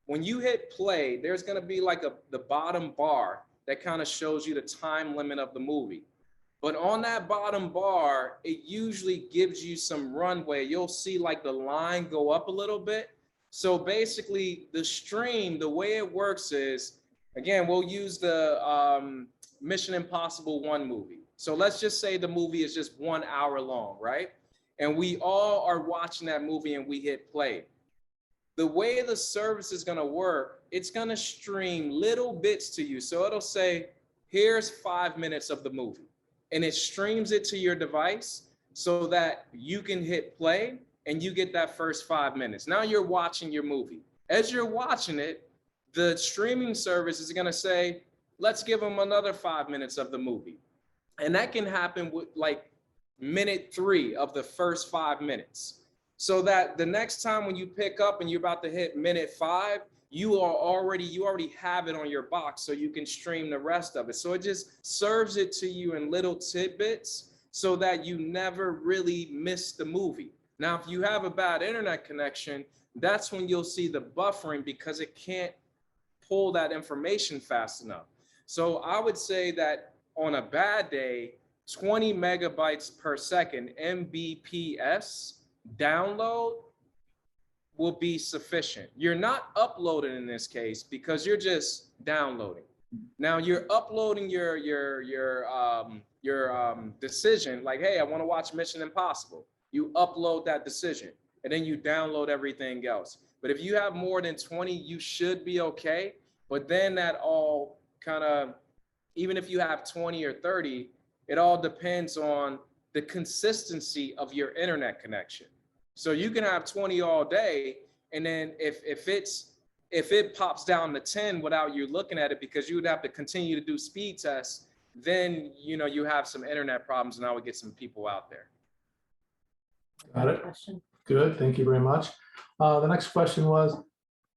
When you hit play, there's going to be like the bottom bar that kind of shows you the time limit of the movie. But on that bottom bar, it usually gives you some runway. You'll see like the line go up a little bit. So basically the stream, the way it works is, again, we'll use the Mission Impossible 1 movie. So let's just say the movie is just 1 hour long, right? And we all are watching that movie and we hit play. The way the service is gonna work, it's gonna stream little bits to you. So it'll say, here's 5 minutes of the movie. And it streams it to your device so that you can hit play and you get that first 5 minutes. Now you're watching your movie. As you're watching it, the streaming service is gonna say, let's give them another 5 minutes of the movie. And that can happen with like minute 3 of the first 5 minutes. So that the next time when you pick up and you're about to hit minute 5, you already have it on your box so you can stream the rest of it. So it just serves it to you in little tidbits so that you never really miss the movie. Now, if you have a bad internet connection, that's when you'll see the buffering because it can't pull that information fast enough. So I would say that on a bad day, 20 megabytes per second, Mbps download will be sufficient. You're not uploading in this case because you're just downloading. Now you're uploading your decision, like, hey, I want to watch Mission Impossible. You upload that decision and then you download everything else. But if you have more than 20, you should be okay. But then that all kind of, even if you have 20 or 30, it all depends on the consistency of your internet connection. So you can have 20 all day, and then if it pops down to 10 without you looking at it because you would have to continue to do speed tests, then you have some internet problems, and I would get some people out there. Got it. Good. Thank you very much. The next question was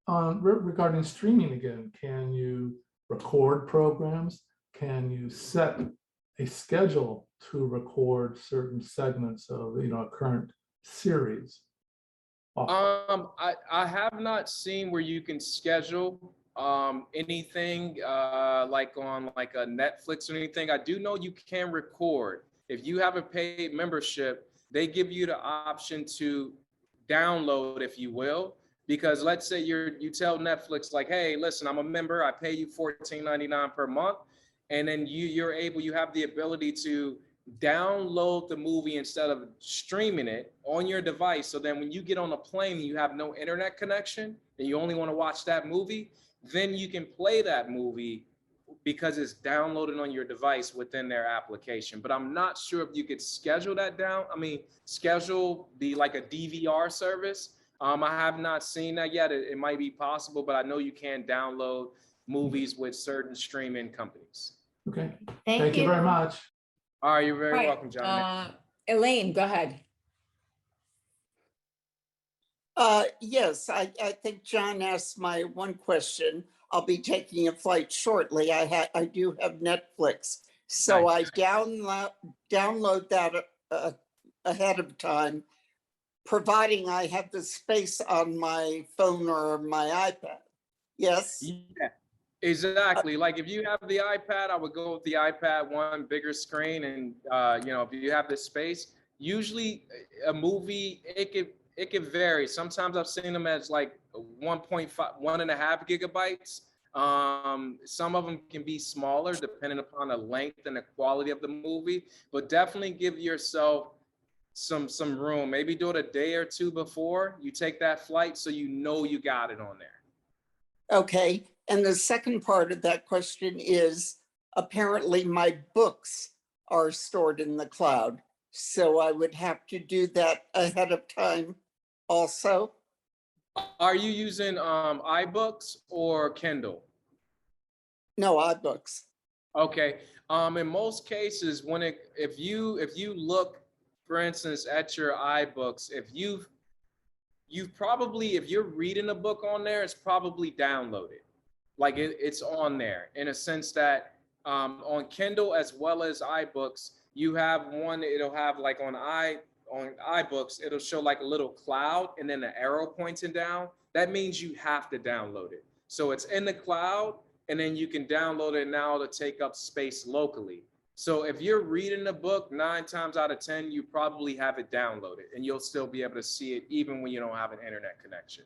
regarding streaming again. Can you record programs? Can you set a schedule to record certain segments of a current series? I have not seen where you can schedule anything like on like a Netflix or anything. I do know you can record. If you have a paid membership, they give you the option to download, if you will, because let's say you tell Netflix like, hey, listen, I'm a member, I pay you $14.99 per month, and then you have the ability to download the movie instead of streaming it on your device. So then when you get on a plane and you have no internet connection and you only want to watch that movie, then you can play that movie because it's downloaded on your device within their application. But I'm not sure if you could schedule that down. I mean, schedule like a DVR service. I have not seen that yet. It might be possible, but I know you can download movies with certain streaming companies. Okay. Thank you very much. All right, you're very welcome, John. Elaine, go ahead. Yes, I think John asked my one question. I'll be taking a flight shortly. I do have Netflix, so nice. I download that ahead of time, providing I have the space on my phone or my iPad. Yes. Yeah. Exactly. Like if you have the iPad, I would go with the iPad one, bigger screen, and if you have the space, usually a movie it could vary. Sometimes I've seen them as like 1.5, 1.5 gigabytes. Some of them can be smaller depending upon the length and the quality of the movie, but definitely give yourself some room. Maybe do it a day or two before you take that flight so you know you got it on there. Okay, and the second part of that question is, apparently my books are stored in the cloud, so I would have to do that ahead of time also. Are you using iBooks or Kindle? No, iBooks. Okay. In most cases, if you look, for instance, at your iBooks, if you're reading a book on there, it's probably downloaded. Like it's on there in a sense that on Kindle as well as iBooks, you have one, it'll have like on iBooks, it'll show like a little cloud and then the arrow pointing down. That means you have to download it. So it's in the cloud, and then you can download it now to take up space locally. So if you're reading a book, 9 times out of 10, you probably have it downloaded, and you'll still be able to see it even when you don't have an internet connection.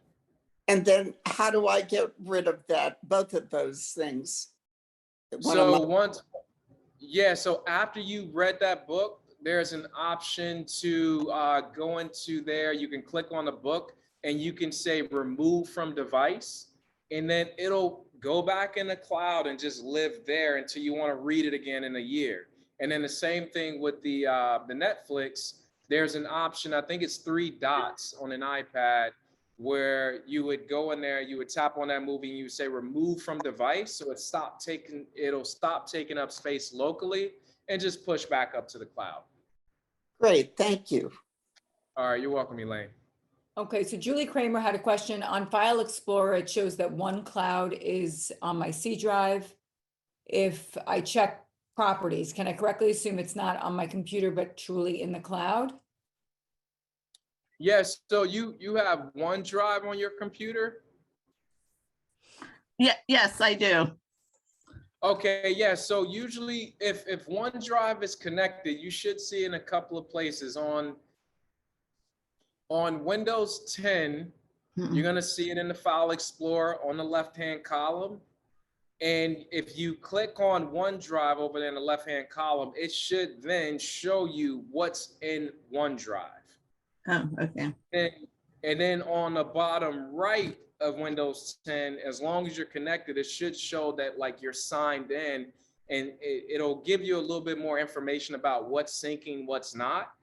And then how do I get rid of that, both of those things? So after you read that book, there's an option to go into there. You can click on the book and you can say remove from device, and then it'll go back in the cloud and just live there until you want to read it again in a year. And then the same thing with the Netflix. There's an option, I think it's 3 dots on an iPad, where you would go in there, you would tap on that movie and you would say remove from device. So it'll stop taking up space locally and just push back up to the cloud. Great, thank you. All right, you're welcome, Elaine. Okay, so Julie Kramer had a question on File Explorer. It shows that one cloud is on my C drive. If I check properties, can I correctly assume it's not on my computer, but truly in the cloud? Yes, so you have OneDrive on your computer? Yeah, yes, I do. Okay, yeah, so usually if OneDrive is connected, you should see in a couple of places. On Windows 10, you're gonna see it in the File Explorer on the left-hand column. And if you click on OneDrive over there in the left-hand column, it should then show you what's in OneDrive. Oh, okay. And then on the bottom right of Windows 10, as long as you're connected, it should show that like you're signed in, and it'll give you a little bit more information about what's syncing, what's not.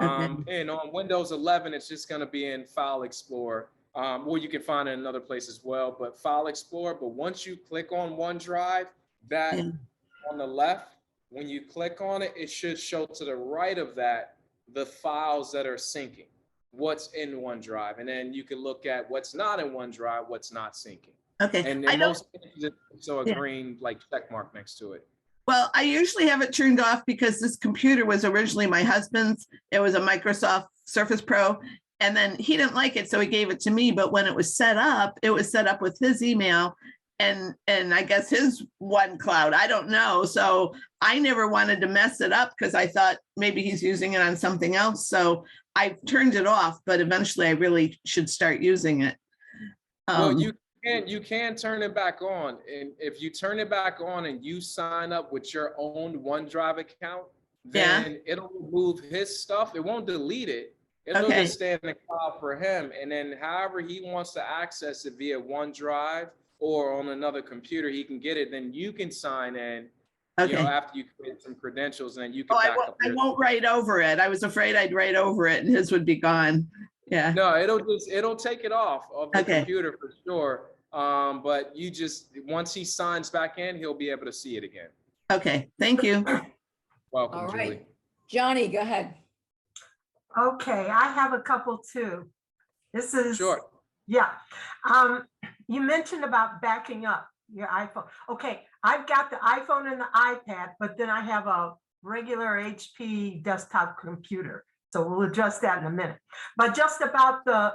Okay. And on Windows 11, it's just going to be in File Explorer, or you can find it in another place as well, but File Explorer. But once you click on OneDrive, that on the left, when you click on it, it should show to the right of that the files that are syncing, what's in OneDrive, and then you can look at what's not in OneDrive, what's not syncing. Okay. And in most cases, so a green like check mark next to it. Well, I usually have it turned off because this computer was originally my husband's. It was a Microsoft Surface Pro, and then he didn't like it, so he gave it to me. But when it was set up with his email and I guess his OneCloud. I don't know. So I never wanted to mess it up because I thought maybe he's using it on something else. So I turned it off, but eventually I really should start using it. Well, you can turn it back on, and if you turn it back on and you sign up with your own OneDrive account, then it'll remove his stuff. It won't delete it. It'll just stay in the cloud for him, and then however he wants to access it via OneDrive or on another computer, he can get it. Then you can sign in. You know, after you create some credentials, and then you can back up. I won't write over it. I was afraid I'd write over it and his would be gone. Yeah. No, it'll take it off of the computer for sure. But you just, once he signs back in, he'll be able to see it again. Okay, thank you. Welcome, All Julie. right, Johnny, go ahead. Okay, I have a couple too. This is Sure. Yeah. You mentioned about backing up your iPhone. Okay, I've got the iPhone and the iPad, but then I have a regular HP desktop computer. So we'll adjust that in a minute. But just about the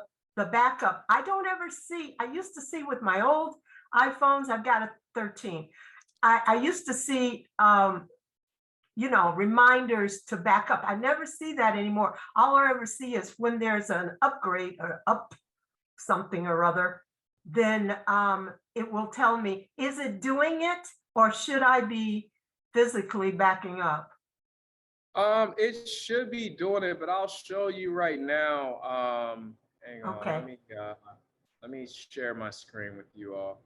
backup, I don't ever see, I used to see with my old iPhones, I've got a 13. I used to see, you know, reminders to back up. I never see that anymore. All I ever see is when there's an upgrade or up something or other, then it will tell me, is it doing it or should I be physically backing up? It should be doing it, but I'll show you right now. Hang on, Okay. let me share my screen with you all.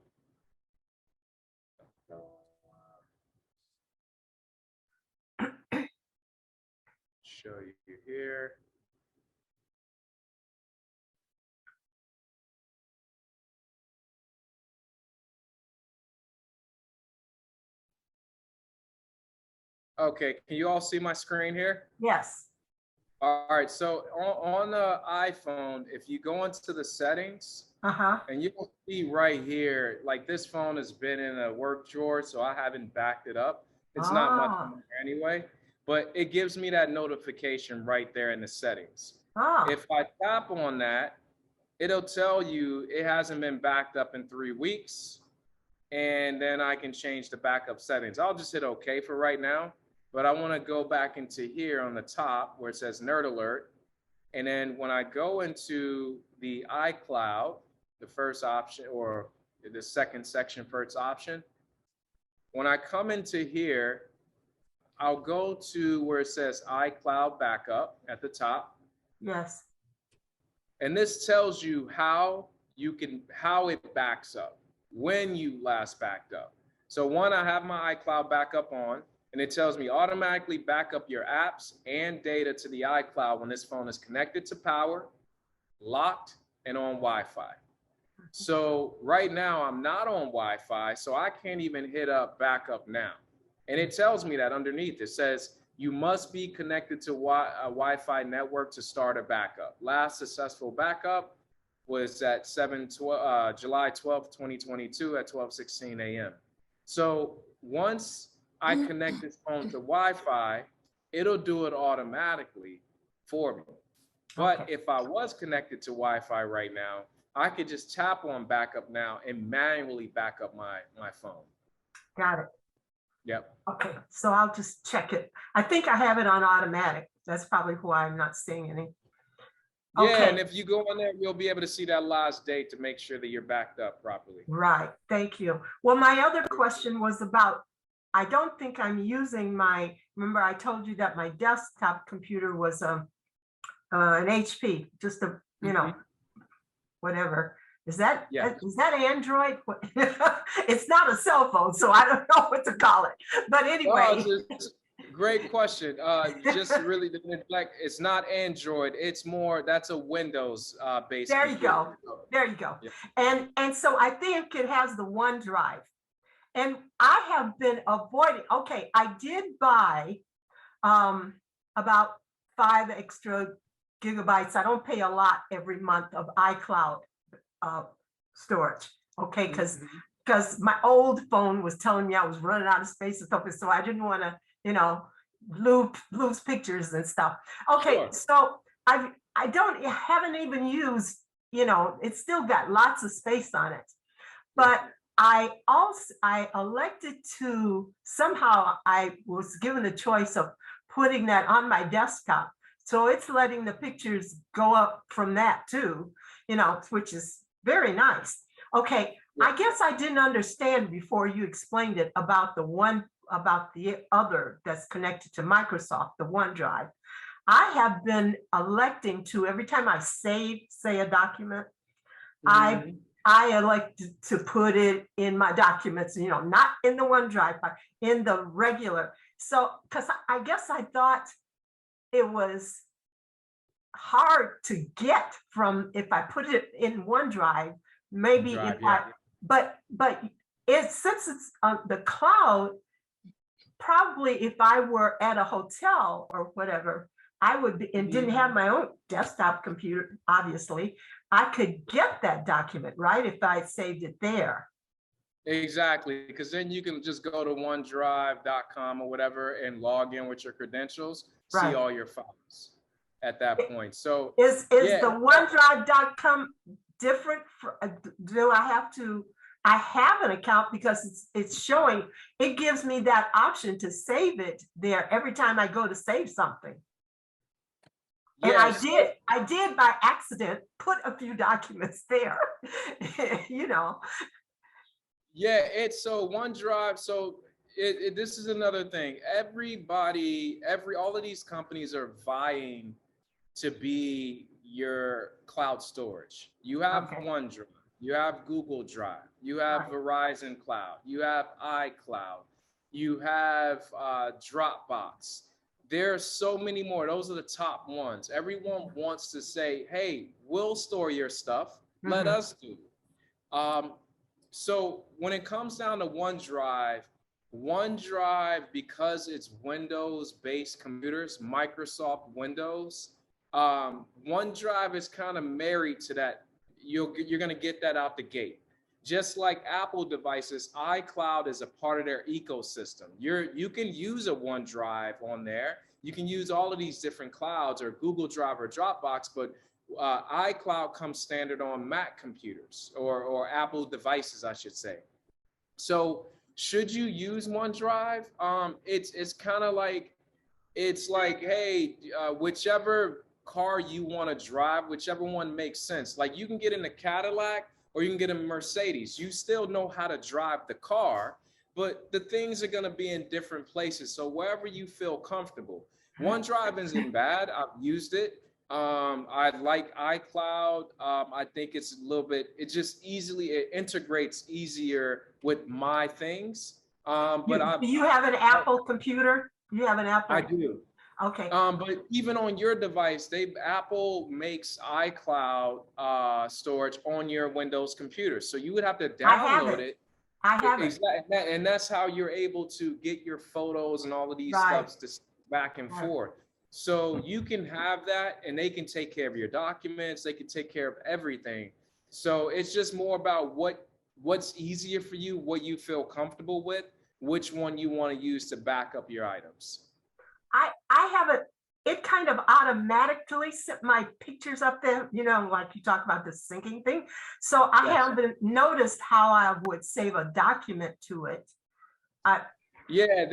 Show you here. Okay, can you all see my screen here? Yes. All right, so on the iPhone, if you go into the settings, and you'll see right here, like this phone has been in a work drawer, so I haven't backed it up. It's not much more anyway, but it gives me that notification right there in the settings. If I tap on that, it'll tell you it hasn't been backed up in 3 weeks, and then I can change the backup settings. I'll just hit OK for right now. But I want to go back into here on the top where it says Nerd Alert. And then when I go into the iCloud, the first option, or the second section, first option, when I come into here, I'll go to where it says iCloud Backup at the top. Yes. And this tells you how it backs up, when you last backed up. So one, I have my iCloud backup on. And it tells me automatically back up your apps and data to the iCloud when this phone is connected to power, locked, and on Wi-Fi. So right now I'm not on Wi-Fi, so I can't even hit up backup now. And it tells me that underneath, it says, you must be connected to a Wi-Fi network to start a backup. Last successful backup was at July 12th, 2022 at 12:16 a.m. So once I connect this phone to Wi-Fi, it'll do it automatically for me. But if I was connected to Wi-Fi right now, I could just tap on backup now and manually back up my phone. Got it. Yep. Okay, so I'll just check it. I think I have it on automatic. That's probably why I'm not seeing any. Yeah, and if you go in there, you'll be able to see that last date to make sure that you're backed up properly. Right, thank you. Well, my other question was about, I don't think I'm using remember I told you that my desktop computer was an HP, just a, whatever. Is that Android? It's not a cell phone, so I don't know what to call it. But anyway. Great question. Just really to neglect, it's not Android. It's more, that's a Windows based. There you go. There you go. Yeah. And so I think it has the OneDrive. And I have been avoiding, I did buy about 5 extra gigabytes. I don't pay a lot every month of iCloud storage, because my old phone was telling me I was running out of space and stuff, so I didn't want to, lose pictures and stuff. So I haven't even used, it's still got lots of space on it, but I elected to, somehow I was given the choice of putting that on my desktop. So it's letting the pictures go up from that too, which is very nice. Okay, I guess I didn't understand before you explained it about the other that's connected to Microsoft, the OneDrive. I have been electing to, every time I say a document, I elect to put it in my documents, not in the OneDrive, but in the regular. So, because I guess I thought it was hard to get from, if I put it in OneDrive, maybe but since it's on the cloud, probably if I were at a hotel or whatever, I would be, and didn't have my own desktop computer, obviously, I could get that document, right? If I saved it there. Exactly, because then you can just go to onedrive.com or whatever and log in with your credentials, see all your files at that point. So is the onedrive.com different? Do I have to, I have an account because it's showing, it gives me that option to save it there every time I go to save something. And Yes. I did by accident put a few documents there, you know. Yeah, it's so OneDrive. So this is another thing. All of these companies are vying to be your cloud storage. You have Okay. OneDrive, you have Google Drive, you have Right. Verizon Cloud, you have iCloud, you have Dropbox. There are so many more. Those are the top ones. Everyone wants to say, hey, we'll store your stuff. Let Mhm. us do it. So when it comes down to OneDrive, because it's Windows-based computers, Microsoft Windows, OneDrive is kind of married to that. You're going to get that out the gate. Just like Apple devices, iCloud is a part of their ecosystem. You can use a OneDrive on there. You can use all of these different clouds or Google Drive or Dropbox, but iCloud comes standard on Mac computers or Apple devices, I should say. So should you use OneDrive? It's kind of like, it's like, hey, whichever car you want to drive, whichever one makes sense. Like you can get in a Cadillac or you can get a Mercedes. You still know how to drive the car, but the things are going to be in different places. So wherever you feel comfortable. OneDrive isn't bad. I've used it. I like iCloud. I think it's a little bit, it integrates easier with my things. But Do you have an Apple computer? You have an Apple? I do. Okay. But even on your device, Apple makes iCloud storage on your Windows computer. So you would have to download it. I have it. Exactly. And that's how you're able to get your photos and all of these Right. stuffs to back and Right. forth. So you can have that and they can take care of your documents. They can take care of everything. So it's just more about what's easier for you, what you feel comfortable with, which one you want to use to back up your items. I have it kind of automatically set my pictures up there, you know, like you talk about the syncing thing. So I Yes. haven't noticed how I would save a document to it. Yeah,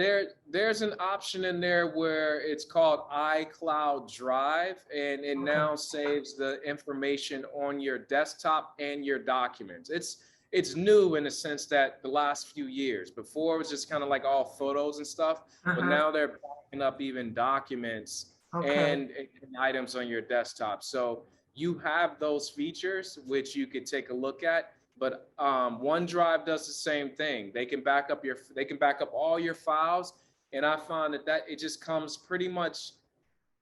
there's an option in there where it's called iCloud Drive, and it now saves the information on your desktop and your documents. It's new in the sense that the last few years. Before it was just kind of like all photos and stuff, but now they're backing up even documents and items on your desktop. So you have those features which you could take a look at. But OneDrive does the same thing. They can back up all your files, and I found that it just comes pretty much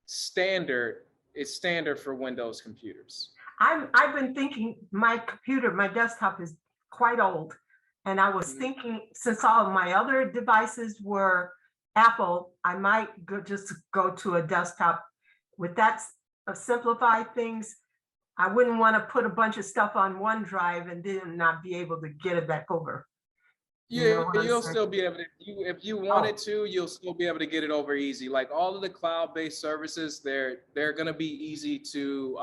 standard. It's standard for Windows computers. I've been thinking my desktop is quite old, and I was thinking since all of my other devices were Apple, I might just go to a desktop. With that, simplify things. I wouldn't want to put a bunch of stuff on OneDrive and then not be able to get it back over. Yeah, you'll still be able to, if you wanted to, you'll still be able to get it over easy. Like all of the cloud-based services, they're going to be easy to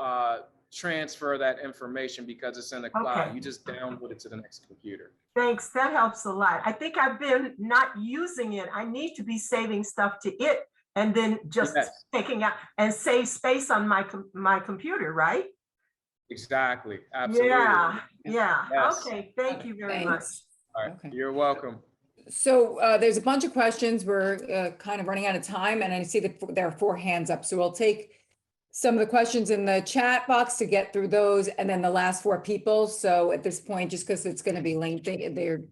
transfer that information because it's in the cloud. You just download it to the next computer. Thanks, that helps a lot. I think I've been not using it. I need to be saving stuff to it and then just taking out and save space on my computer, right? Exactly. Absolutely. Yeah. Yes. Okay. Thank you very much. All right. You're welcome. So there's a bunch of questions. We're kind of running out of time, and I see that there are 4 hands up. So we'll take some of the questions in the chat box to get through those, and then the last 4 people. So at this point, just because it's going to be lengthy,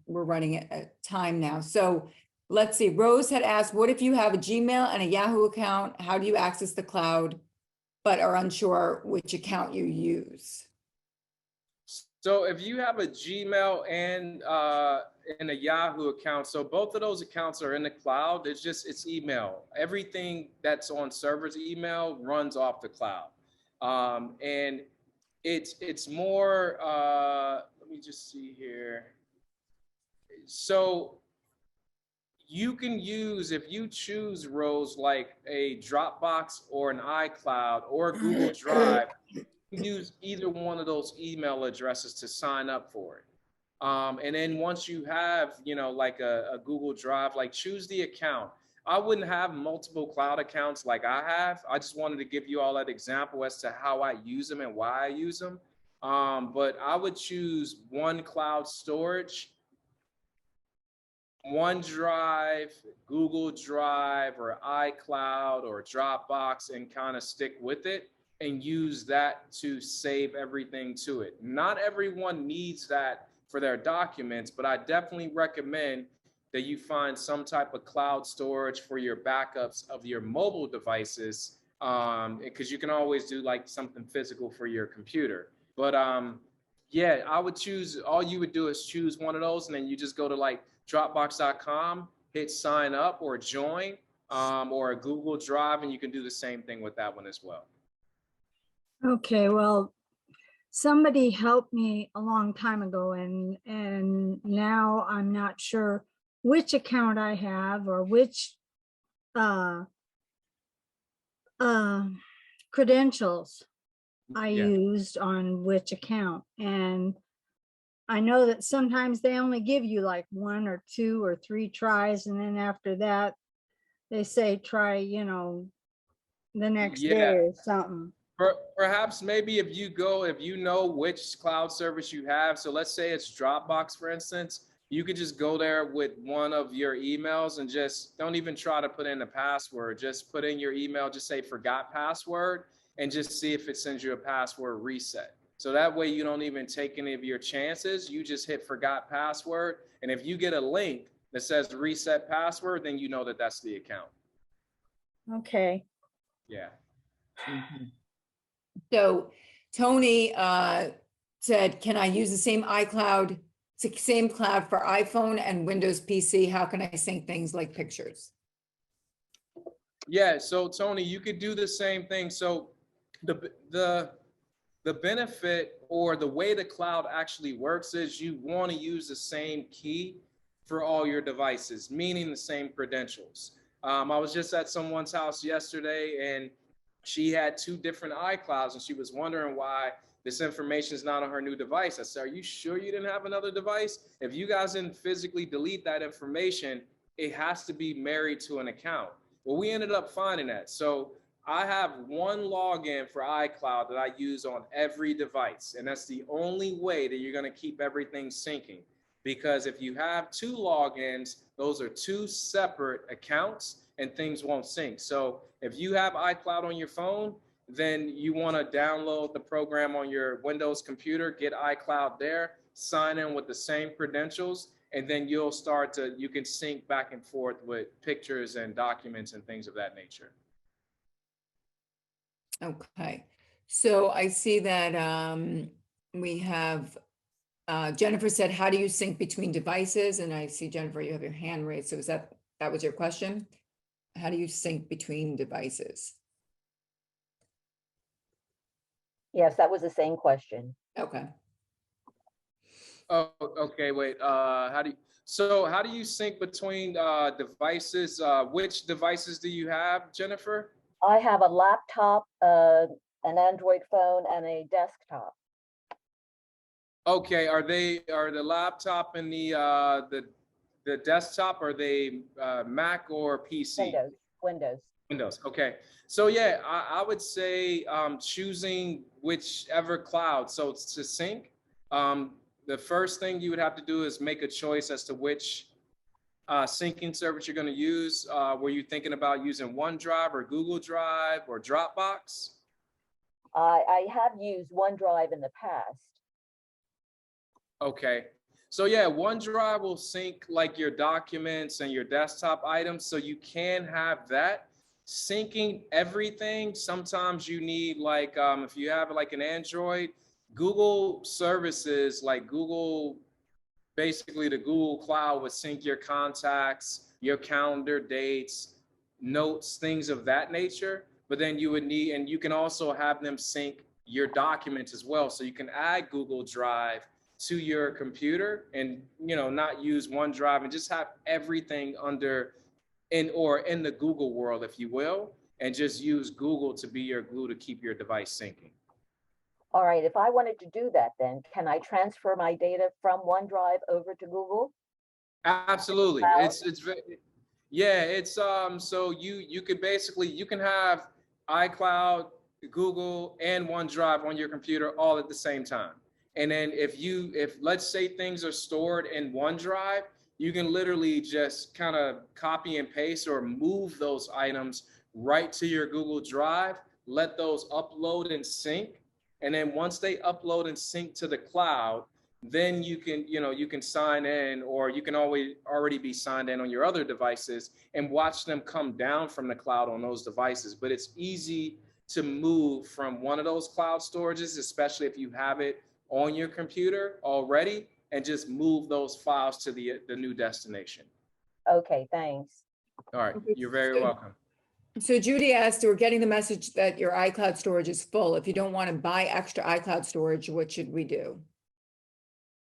we're running at time now. So let's see. Rose had asked, what if you have a Gmail and a Yahoo account? How do you access the cloud, but are unsure which account you use? So if you have a Gmail and a Yahoo account, so both of those accounts are in the cloud. It's email. Everything that's on servers email runs off the cloud. And it's more, let me just see here. So you can use, if you choose roles like a Dropbox or an iCloud or a Google Drive, use either one of those email addresses to sign up for it. And then once you have, like a Google Drive, like choose the account. I wouldn't have multiple cloud accounts like I have. I just wanted to give you all that example as to how I use them and why I use them. But I would choose one cloud storage, OneDrive, Google Drive, or iCloud or Dropbox, and kind of stick with it and use that to save everything to it. Not everyone needs that for their documents, but I definitely recommend that you find some type of cloud storage for your backups of your mobile devices, because you can always do like something physical for your computer. But yeah, I would choose, all you would do is choose one of those, and then you just go to like Dropbox.com, hit sign up or join, or a Google Drive, and you can do the same thing with that one as well. Okay, well, somebody helped me a long time ago, and now I'm not sure which account I have or which credentials I used on which account. And I know that sometimes they only give you like 1 or 2 or 3 tries, and then after that they say try, you know, the next day or something. Perhaps maybe if you know which cloud service you have, so let's say it's Dropbox, for instance, you could just go there with one of your emails and just don't even try to put in a password. Just put in your email, just say forgot password, and just see if it sends you a password reset. So that way you don't even take any of your chances. You just hit forgot password. And if you get a link that says reset password, then you know that that's the account. Okay. Yeah. So Tony said, can I use the same iCloud, same cloud for iPhone and Windows PC? How can I sync things like pictures? Yeah, so Tony, you could do the same thing. So the benefit or the way the cloud actually works is you want to use the same key for all your devices, meaning the same credentials. I was just at someone's house yesterday, and she had 2 different iClouds, and she was wondering why this information is not on her new device. I said, are you sure you didn't have another device? If you guys didn't physically delete that information, it has to be married to an account. Well, we ended up finding that. So I have one login for iCloud that I use on every device. And that's the only way that you're going to keep everything syncing. Because if you have 2 logins, those are 2 separate accounts and things won't sync. So if you have iCloud on your phone, then you want to download the program on your Windows computer, get iCloud there, sign in with the same credentials, and then you can sync back and forth with pictures and documents and things of that nature. Okay, so I see that we have Jennifer said, how do you sync between devices? And I see, Jennifer, you have your hand raised. So that was your question? How do you sync between devices? Yes, that was the same question. Okay. Oh, okay, wait, how do you sync between devices? Which devices do you have, Jennifer? I have a laptop, an Android phone, and a desktop. Okay, are the laptop and the desktop, are they Mac or PC? Windows. Okay. So yeah, I would say choosing whichever cloud. So to sync, the first thing you would have to do is make a choice as to which syncing service you're going to use. Were you thinking about using OneDrive or Google Drive or Dropbox? I have used OneDrive in the past. Okay. So yeah, OneDrive will sync like your documents and your desktop items. So you can have that. Syncing everything, sometimes you need like, if you have like an Android, Google services like Google, basically the Google Cloud would sync your contacts, your calendar, dates, notes, things of that nature. But then you would need, and you can also have them sync your documents as well. So you can add Google Drive to your computer and, you know, not use OneDrive and just have everything in the Google world, if you will, and just use Google to be your glue to keep your device syncing. All right, if I wanted to do that, then can I transfer my data from OneDrive over to Google? Absolutely. Yeah, it's so you could basically you can have iCloud, Google, and OneDrive on your computer all at the same time. And then if let's say things are stored in OneDrive, you can literally just kind of copy and paste or move those items right to your Google Drive, let those upload and sync. And then once they upload and sync to the cloud, then you can sign in, or you can always already be signed in on your other devices and watch them come down from the cloud on those devices. But it's easy to move from one of those cloud storages, especially if you have it on your computer already, and just move those files to the new destination. Okay, thanks. All right, you're very welcome. So Judy asked, we're getting the message that your iCloud storage is full. If you don't want to buy extra iCloud storage, what should we do?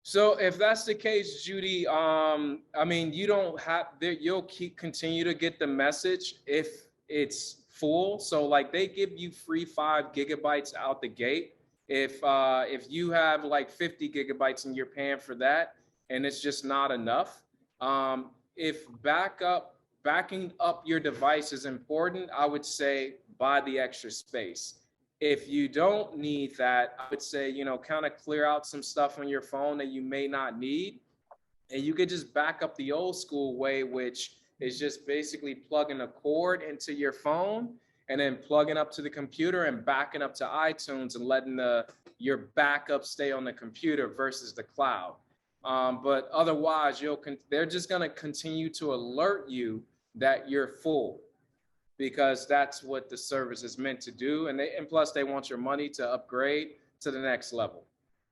So if that's the case, Judy, I mean, you don't have you'll continue to get the message if it's full. So like they give you free 5 gigabytes out the gate. If you have like 50 gigabytes and you're paying for that and it's just not enough, if backing up your device is important, I would say buy the extra space. If you don't need that, I would say, kind of clear out some stuff on your phone that you may not need. And you could just back up the old school way, which is just basically plugging a cord into your phone and then plugging up to the computer and backing up to iTunes and letting your backup stay on the computer versus the cloud. But otherwise, they're just going to continue to alert you that you're full, because that's what the service is meant to do. And plus they want your money to upgrade to the next level.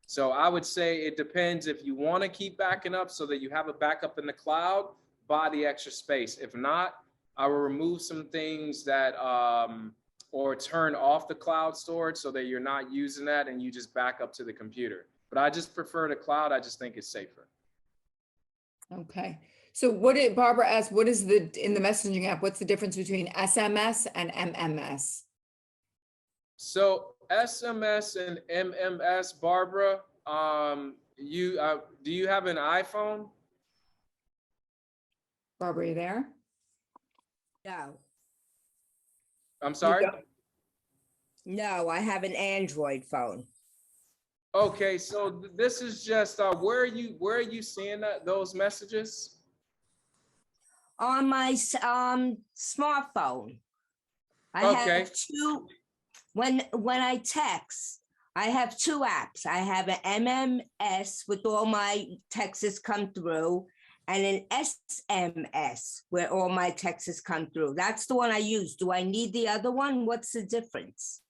So I would say it depends. If you want to keep backing up so that you have a backup in the cloud, buy the extra space. If not, I will remove some things that, or turn off the cloud storage so that you're not using that and you just back up to the computer. But I just prefer the cloud. I just think it's safer. Okay. So what did Barbara ask, what is in the messaging app, what's the difference between SMS and MMS? So SMS and MMS, Barbara, do you have an iPhone? Barbara, are you there? No, I'm sorry? no, I have an Android phone. Okay, so this is just where are you seeing those messages? On my smartphone. I Okay. have two, when I text, I have 2 apps. I have an MMS with all my texts come through, and an SMS where all my texts come through. That's the one I use. Do I need the other one? What's the difference?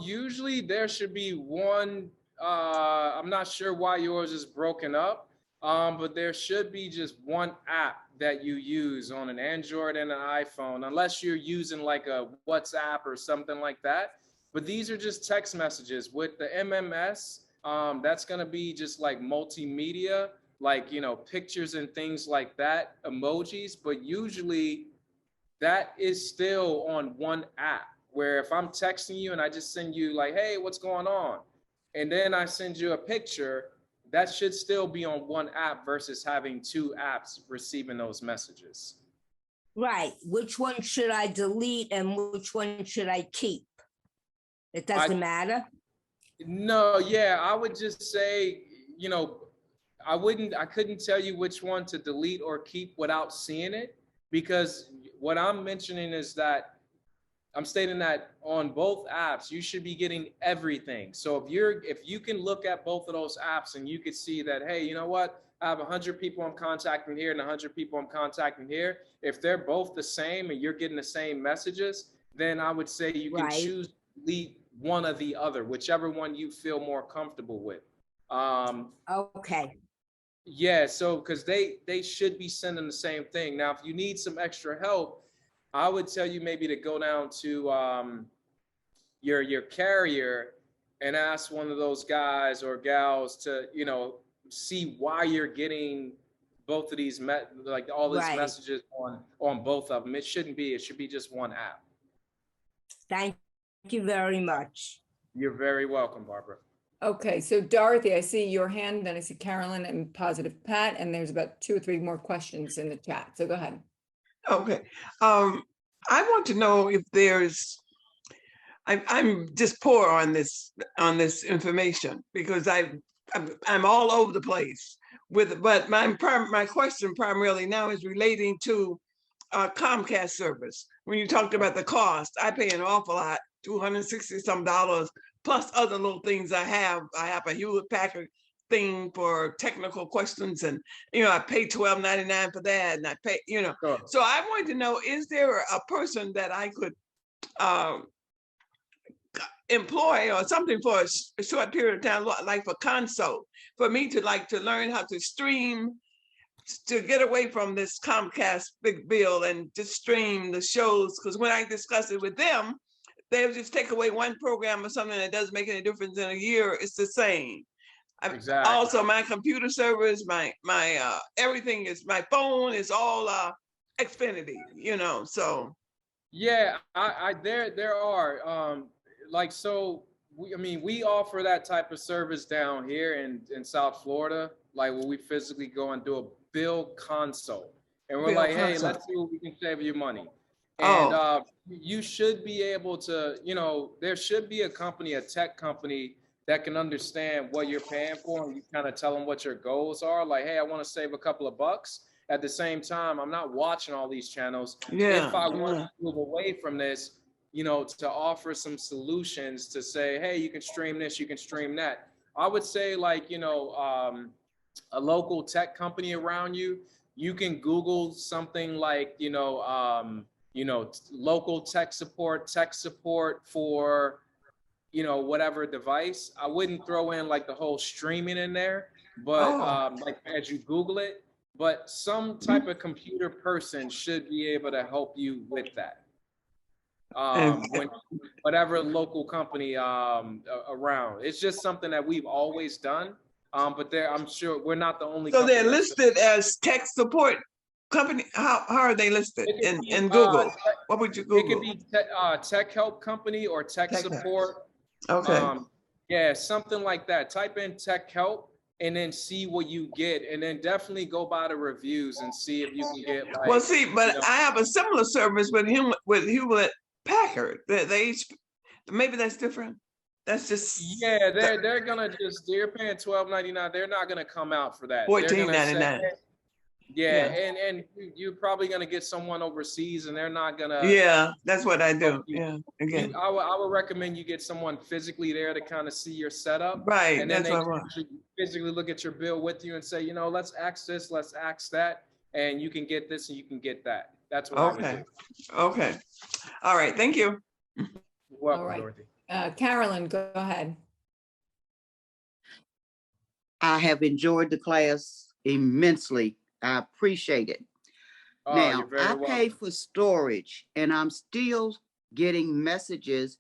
Usually there should be one. I'm not sure why yours is broken up, but there should be just one app that you use on an Android and an iPhone, unless you're using like a WhatsApp or something like that. But these are just text messages. With the MMS, that's gonna be just like multimedia, like, pictures and things like that, emojis. But usually that is still on one app, where if I'm texting you and I just send you like, hey, what's going on? And then I send you a picture, that should still be on one app versus having 2 apps receiving those messages. Right. Which one should I delete and which one should I keep? It doesn't matter? No, yeah, I would just say, I couldn't tell you which one to delete or keep without seeing it, because what I'm mentioning is that I'm stating that on both apps, you should be getting everything. So if you can look at both of those apps and you could see that, hey, you know what? I have 100 people I'm contacting here and 100 people I'm contacting here. If they're both the same and you're getting the same messages, then I would say you can choose to delete one or the other, whichever one you feel more comfortable with. Okay. Yeah, so because they should be sending the same thing. Now, if you need some extra help, I would tell you maybe to go down to your carrier and ask one of those guys or gals to, see why you're getting both of these all these messages on both of them. It should be just one app. Thank you very much. You're very welcome, Barbara. Okay, so Dorothy, I see your hand, then I see Carolyn and Positive Pat, and there's about 2 or 3 more questions in the chat. So go ahead. Okay. I want to know if there's, I'm just poor on this information because I'm all over the place with it. But my question primarily now is relating to Comcast service. When you talked about the cost, I pay an awful lot, $260 some plus other little things I have. I have a Hewlett Packard thing for technical questions, and I pay $12.99 for that, and I pay, Sure. So I wanted to know: is there a person that I could employ or something for a short period of time, like for console, for me to learn how to stream, to get away from this Comcast big bill and just stream the shows? Because when I discuss it with them, they'll just take away one program or something that doesn't make any difference in a year. It's the same. Exactly. Also, my computer servers, my everything is, my phone is all Xfinity, so. Yeah, there are so we offer that type of service down here in South Florida, like where we physically go and do a bill consult, and we're Bill like, hey, consult. let's see what we can save you money. And Oh, you should be able to, there should be a company, a tech company that can understand what you're paying for, and you kind of tell them what your goals are. Like, hey, I want to save a couple of bucks. At the same time, I'm not watching all these channels. yeah. If I want to move away from this, to offer some solutions to say, hey, you can stream this, you can stream that. I would say, like, a local tech company around you, you can Google something like, local tech support for, whatever device. I wouldn't throw in like the whole streaming in there, but like as you Google it, but some type of computer person should be able to help you with that. When whatever local company around, it's just something that we've always done. But I'm sure we're not the only. So they're listed as tech support company. How are they listed in Google? What would you Google? It could be tech help company or tech support. Okay. Yeah, something like that. Type in tech help and then see what you get, and then definitely go by the reviews and see if you can get like. Well, see, but I have a similar service with Hewlett Packard. Maybe that's different. That's just. Yeah, they're gonna you're paying $12.99. They're not gonna come out for that. $14.99. Yeah, and you're probably gonna get someone overseas, and they're not gonna. Yeah, that's what I do. Yeah, again. I would recommend you get someone physically there to kind of see your setup. Right, and then that's they what I want. physically look at your bill with you and say, let's ask this, let's ask that, and you can get this and you can get that. That's what I would do. Okay. All right. Thank you. You're welcome, All right. Dorothy. Carolyn, go ahead. I have enjoyed the class immensely. I appreciate it. Oh, Now, you're very I welcome. pay for storage and I'm still getting messages.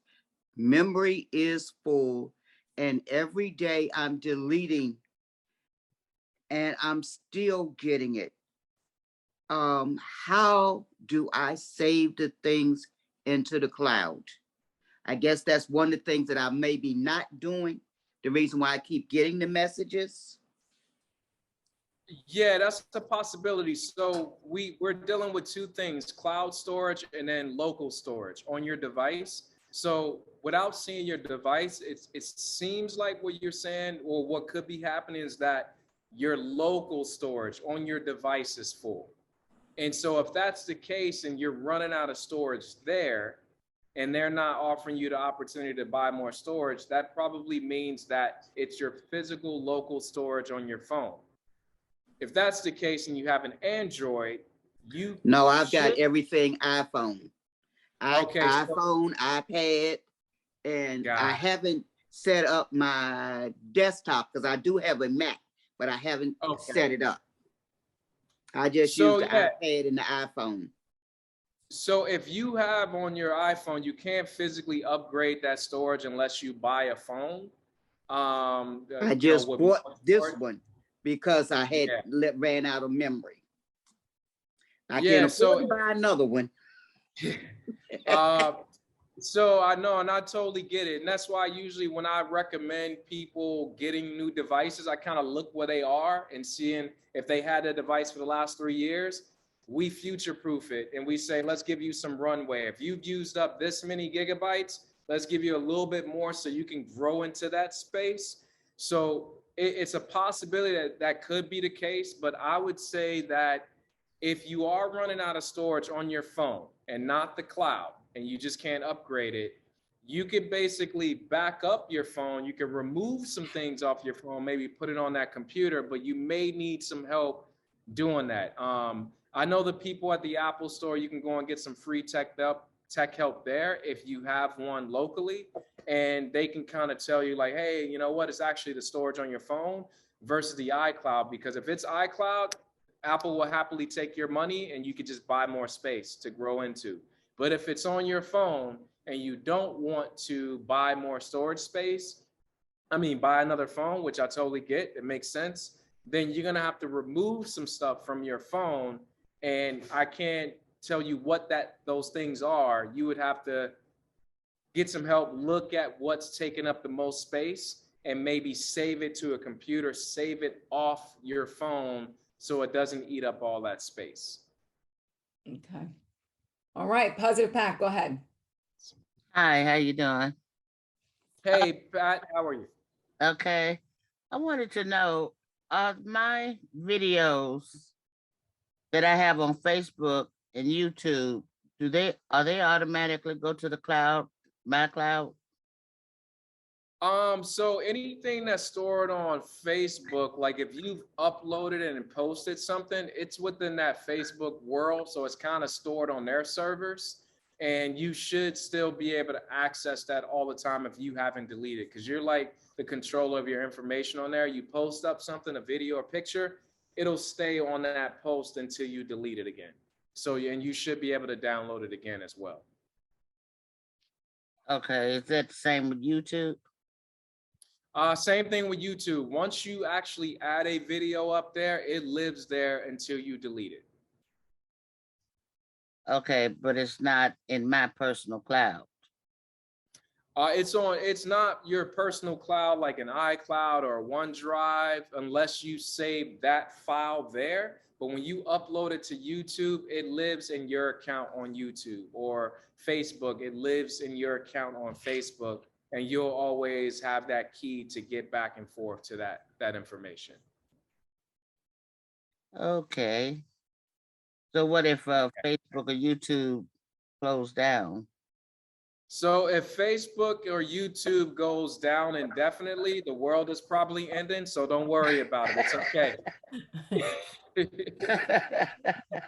Memory is full, and every day I'm deleting and I'm still getting it. How do I save the things into the cloud? I guess that's one of the things that I may be not doing. The reason why I keep getting the messages. Yeah, that's a possibility. So we're dealing with two things: cloud storage and then local storage on your device. So without seeing your device, it seems like what you're saying, or what could be happening, is that your local storage on your device is full. And so if that's the case and you're running out of storage there, and they're not offering you the opportunity to buy more storage, that probably means that it's your physical local storage on your phone. If that's the case and you have an Android, No, I've got everything iPhone. Okay, iPhone, iPad, and I haven't set up my desktop because I do have a Mac, but I haven't set it up. I just use the iPad and the iPhone. So if you have on your iPhone, you can't physically upgrade that storage unless you buy a phone. I just bought this one because I had ran out of memory. I can't afford to buy another one. So I know, and I totally get it. And that's why usually when I recommend people getting new devices, I kind of look where they are and seeing if they had a device for the last 3 years. we future-proof it and we say, let's give you some runway. If you've used up this many gigabytes, let's give you a little bit more so you can grow into that space. So it's a possibility that that could be the case, but I would say that if you are running out of storage on your phone and not the cloud, and you just can't upgrade it, you could basically back up your phone. You can remove some things off your phone, maybe put it on that computer, but you may need some help doing that. I know the people at the Apple store, you can go and get some free tech help there if you have one locally, and they can kind of tell you like, hey, you know what, it's actually the storage on your phone versus the iCloud, because if it's iCloud, Apple will happily take your money and you could just buy more space to grow into. But if it's on your phone and you don't want to buy more storage space, buy another phone, which I totally get, it makes sense, then you're gonna have to remove some stuff from your phone. And I can't tell you what those things are. You would have to get some help, look at what's taking up the most space, and maybe save it to a computer, save it off your phone so it doesn't eat up all that space. Okay. All right, Positive Pack, go ahead. Hi, how you doing? Hey, Pat, how are you? Okay. I wanted to know, my videos that I have on Facebook and YouTube, are they automatically go to the cloud, my cloud? So anything that's stored on Facebook, like if you've uploaded it and posted something, it's within that Facebook world. So it's kind of stored on their servers, and you should still be able to access that all the time if you haven't deleted, because you're like the controller of your information on there. You post up something, a video or picture, it'll stay on that post until you delete it again. So, and you should be able to download it again as well. Okay, is that the same with YouTube? Same thing with YouTube. Once you actually add a video up there, it lives there until you delete it. Okay, but it's not in my personal cloud. It's not your personal cloud like an iCloud or OneDrive unless you save that file there. But when you upload it to YouTube, it lives in your account on YouTube, or Facebook, it lives in your account on Facebook. And you'll always have that key to get back and forth to that information. Okay. So what if Facebook or YouTube close down? So if Facebook or YouTube goes down indefinitely, the world is probably ending. So don't worry about it. It's okay. There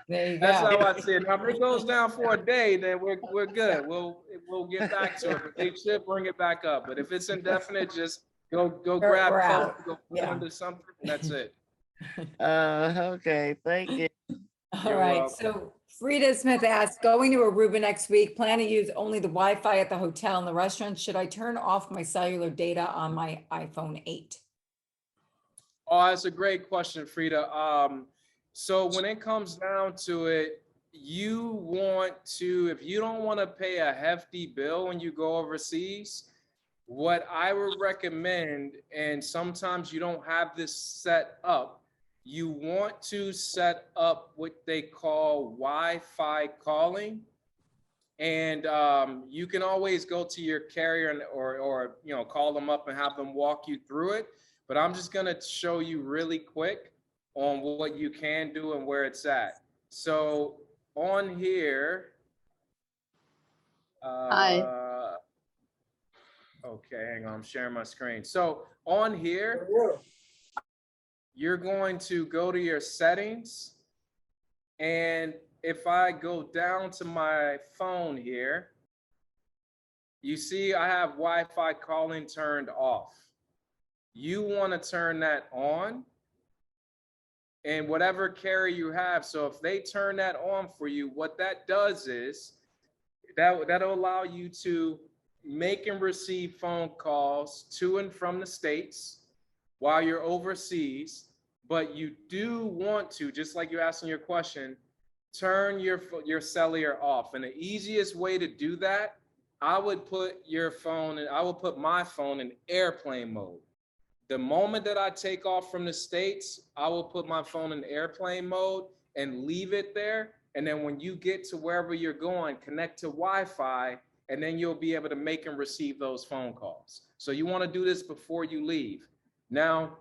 you go. That's how I see it. Now, if it goes down for a day, then we're good. We'll get back to it. But they should bring it back up. But if it's indefinite, just go grab phone, go into something, and that's it. Okay, thank you. All right, so Frida Smith asks, going to Aruba next week, plan to use only the Wi-Fi at the hotel and the restaurant. Should I turn off my cellular data on my iPhone 8? Oh, that's a great question, Frida. So when it comes down to it, you want to, if you don't want to pay a hefty bill when you go overseas, what I would recommend, and sometimes you don't have this set up, you want to set up what they call Wi-Fi calling. And you can always go to your carrier or call them up and have them walk you through it. But I'm just going to show you really quick on what you can do and where it's at. So on here, Hi. Okay, hang on, I'm sharing my screen. So on here, you're going to go to your settings. And if I go down to my phone here, you see I have Wi-Fi calling turned off. You want to turn that on, and whatever carrier you have. So if they turn that on for you, what that does is that'll allow you to make and receive phone calls to and from the States while you're overseas. But you do want to, just like you asked in your question, turn your cellular off. And the easiest way to do that, I would put my phone in airplane mode. The moment that I take off from the States, I will put my phone in airplane mode, and leave it there. And then when you get to wherever you're going, connect to Wi-Fi, and then you'll be able to make and receive those phone calls. So you want to do this before you leave. Now,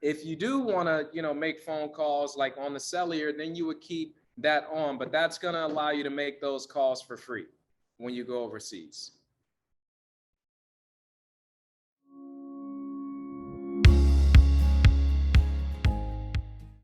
if you do want to, make phone calls like on the cellular, then you would keep that on, but that's going to allow you to make those calls for free when you go overseas.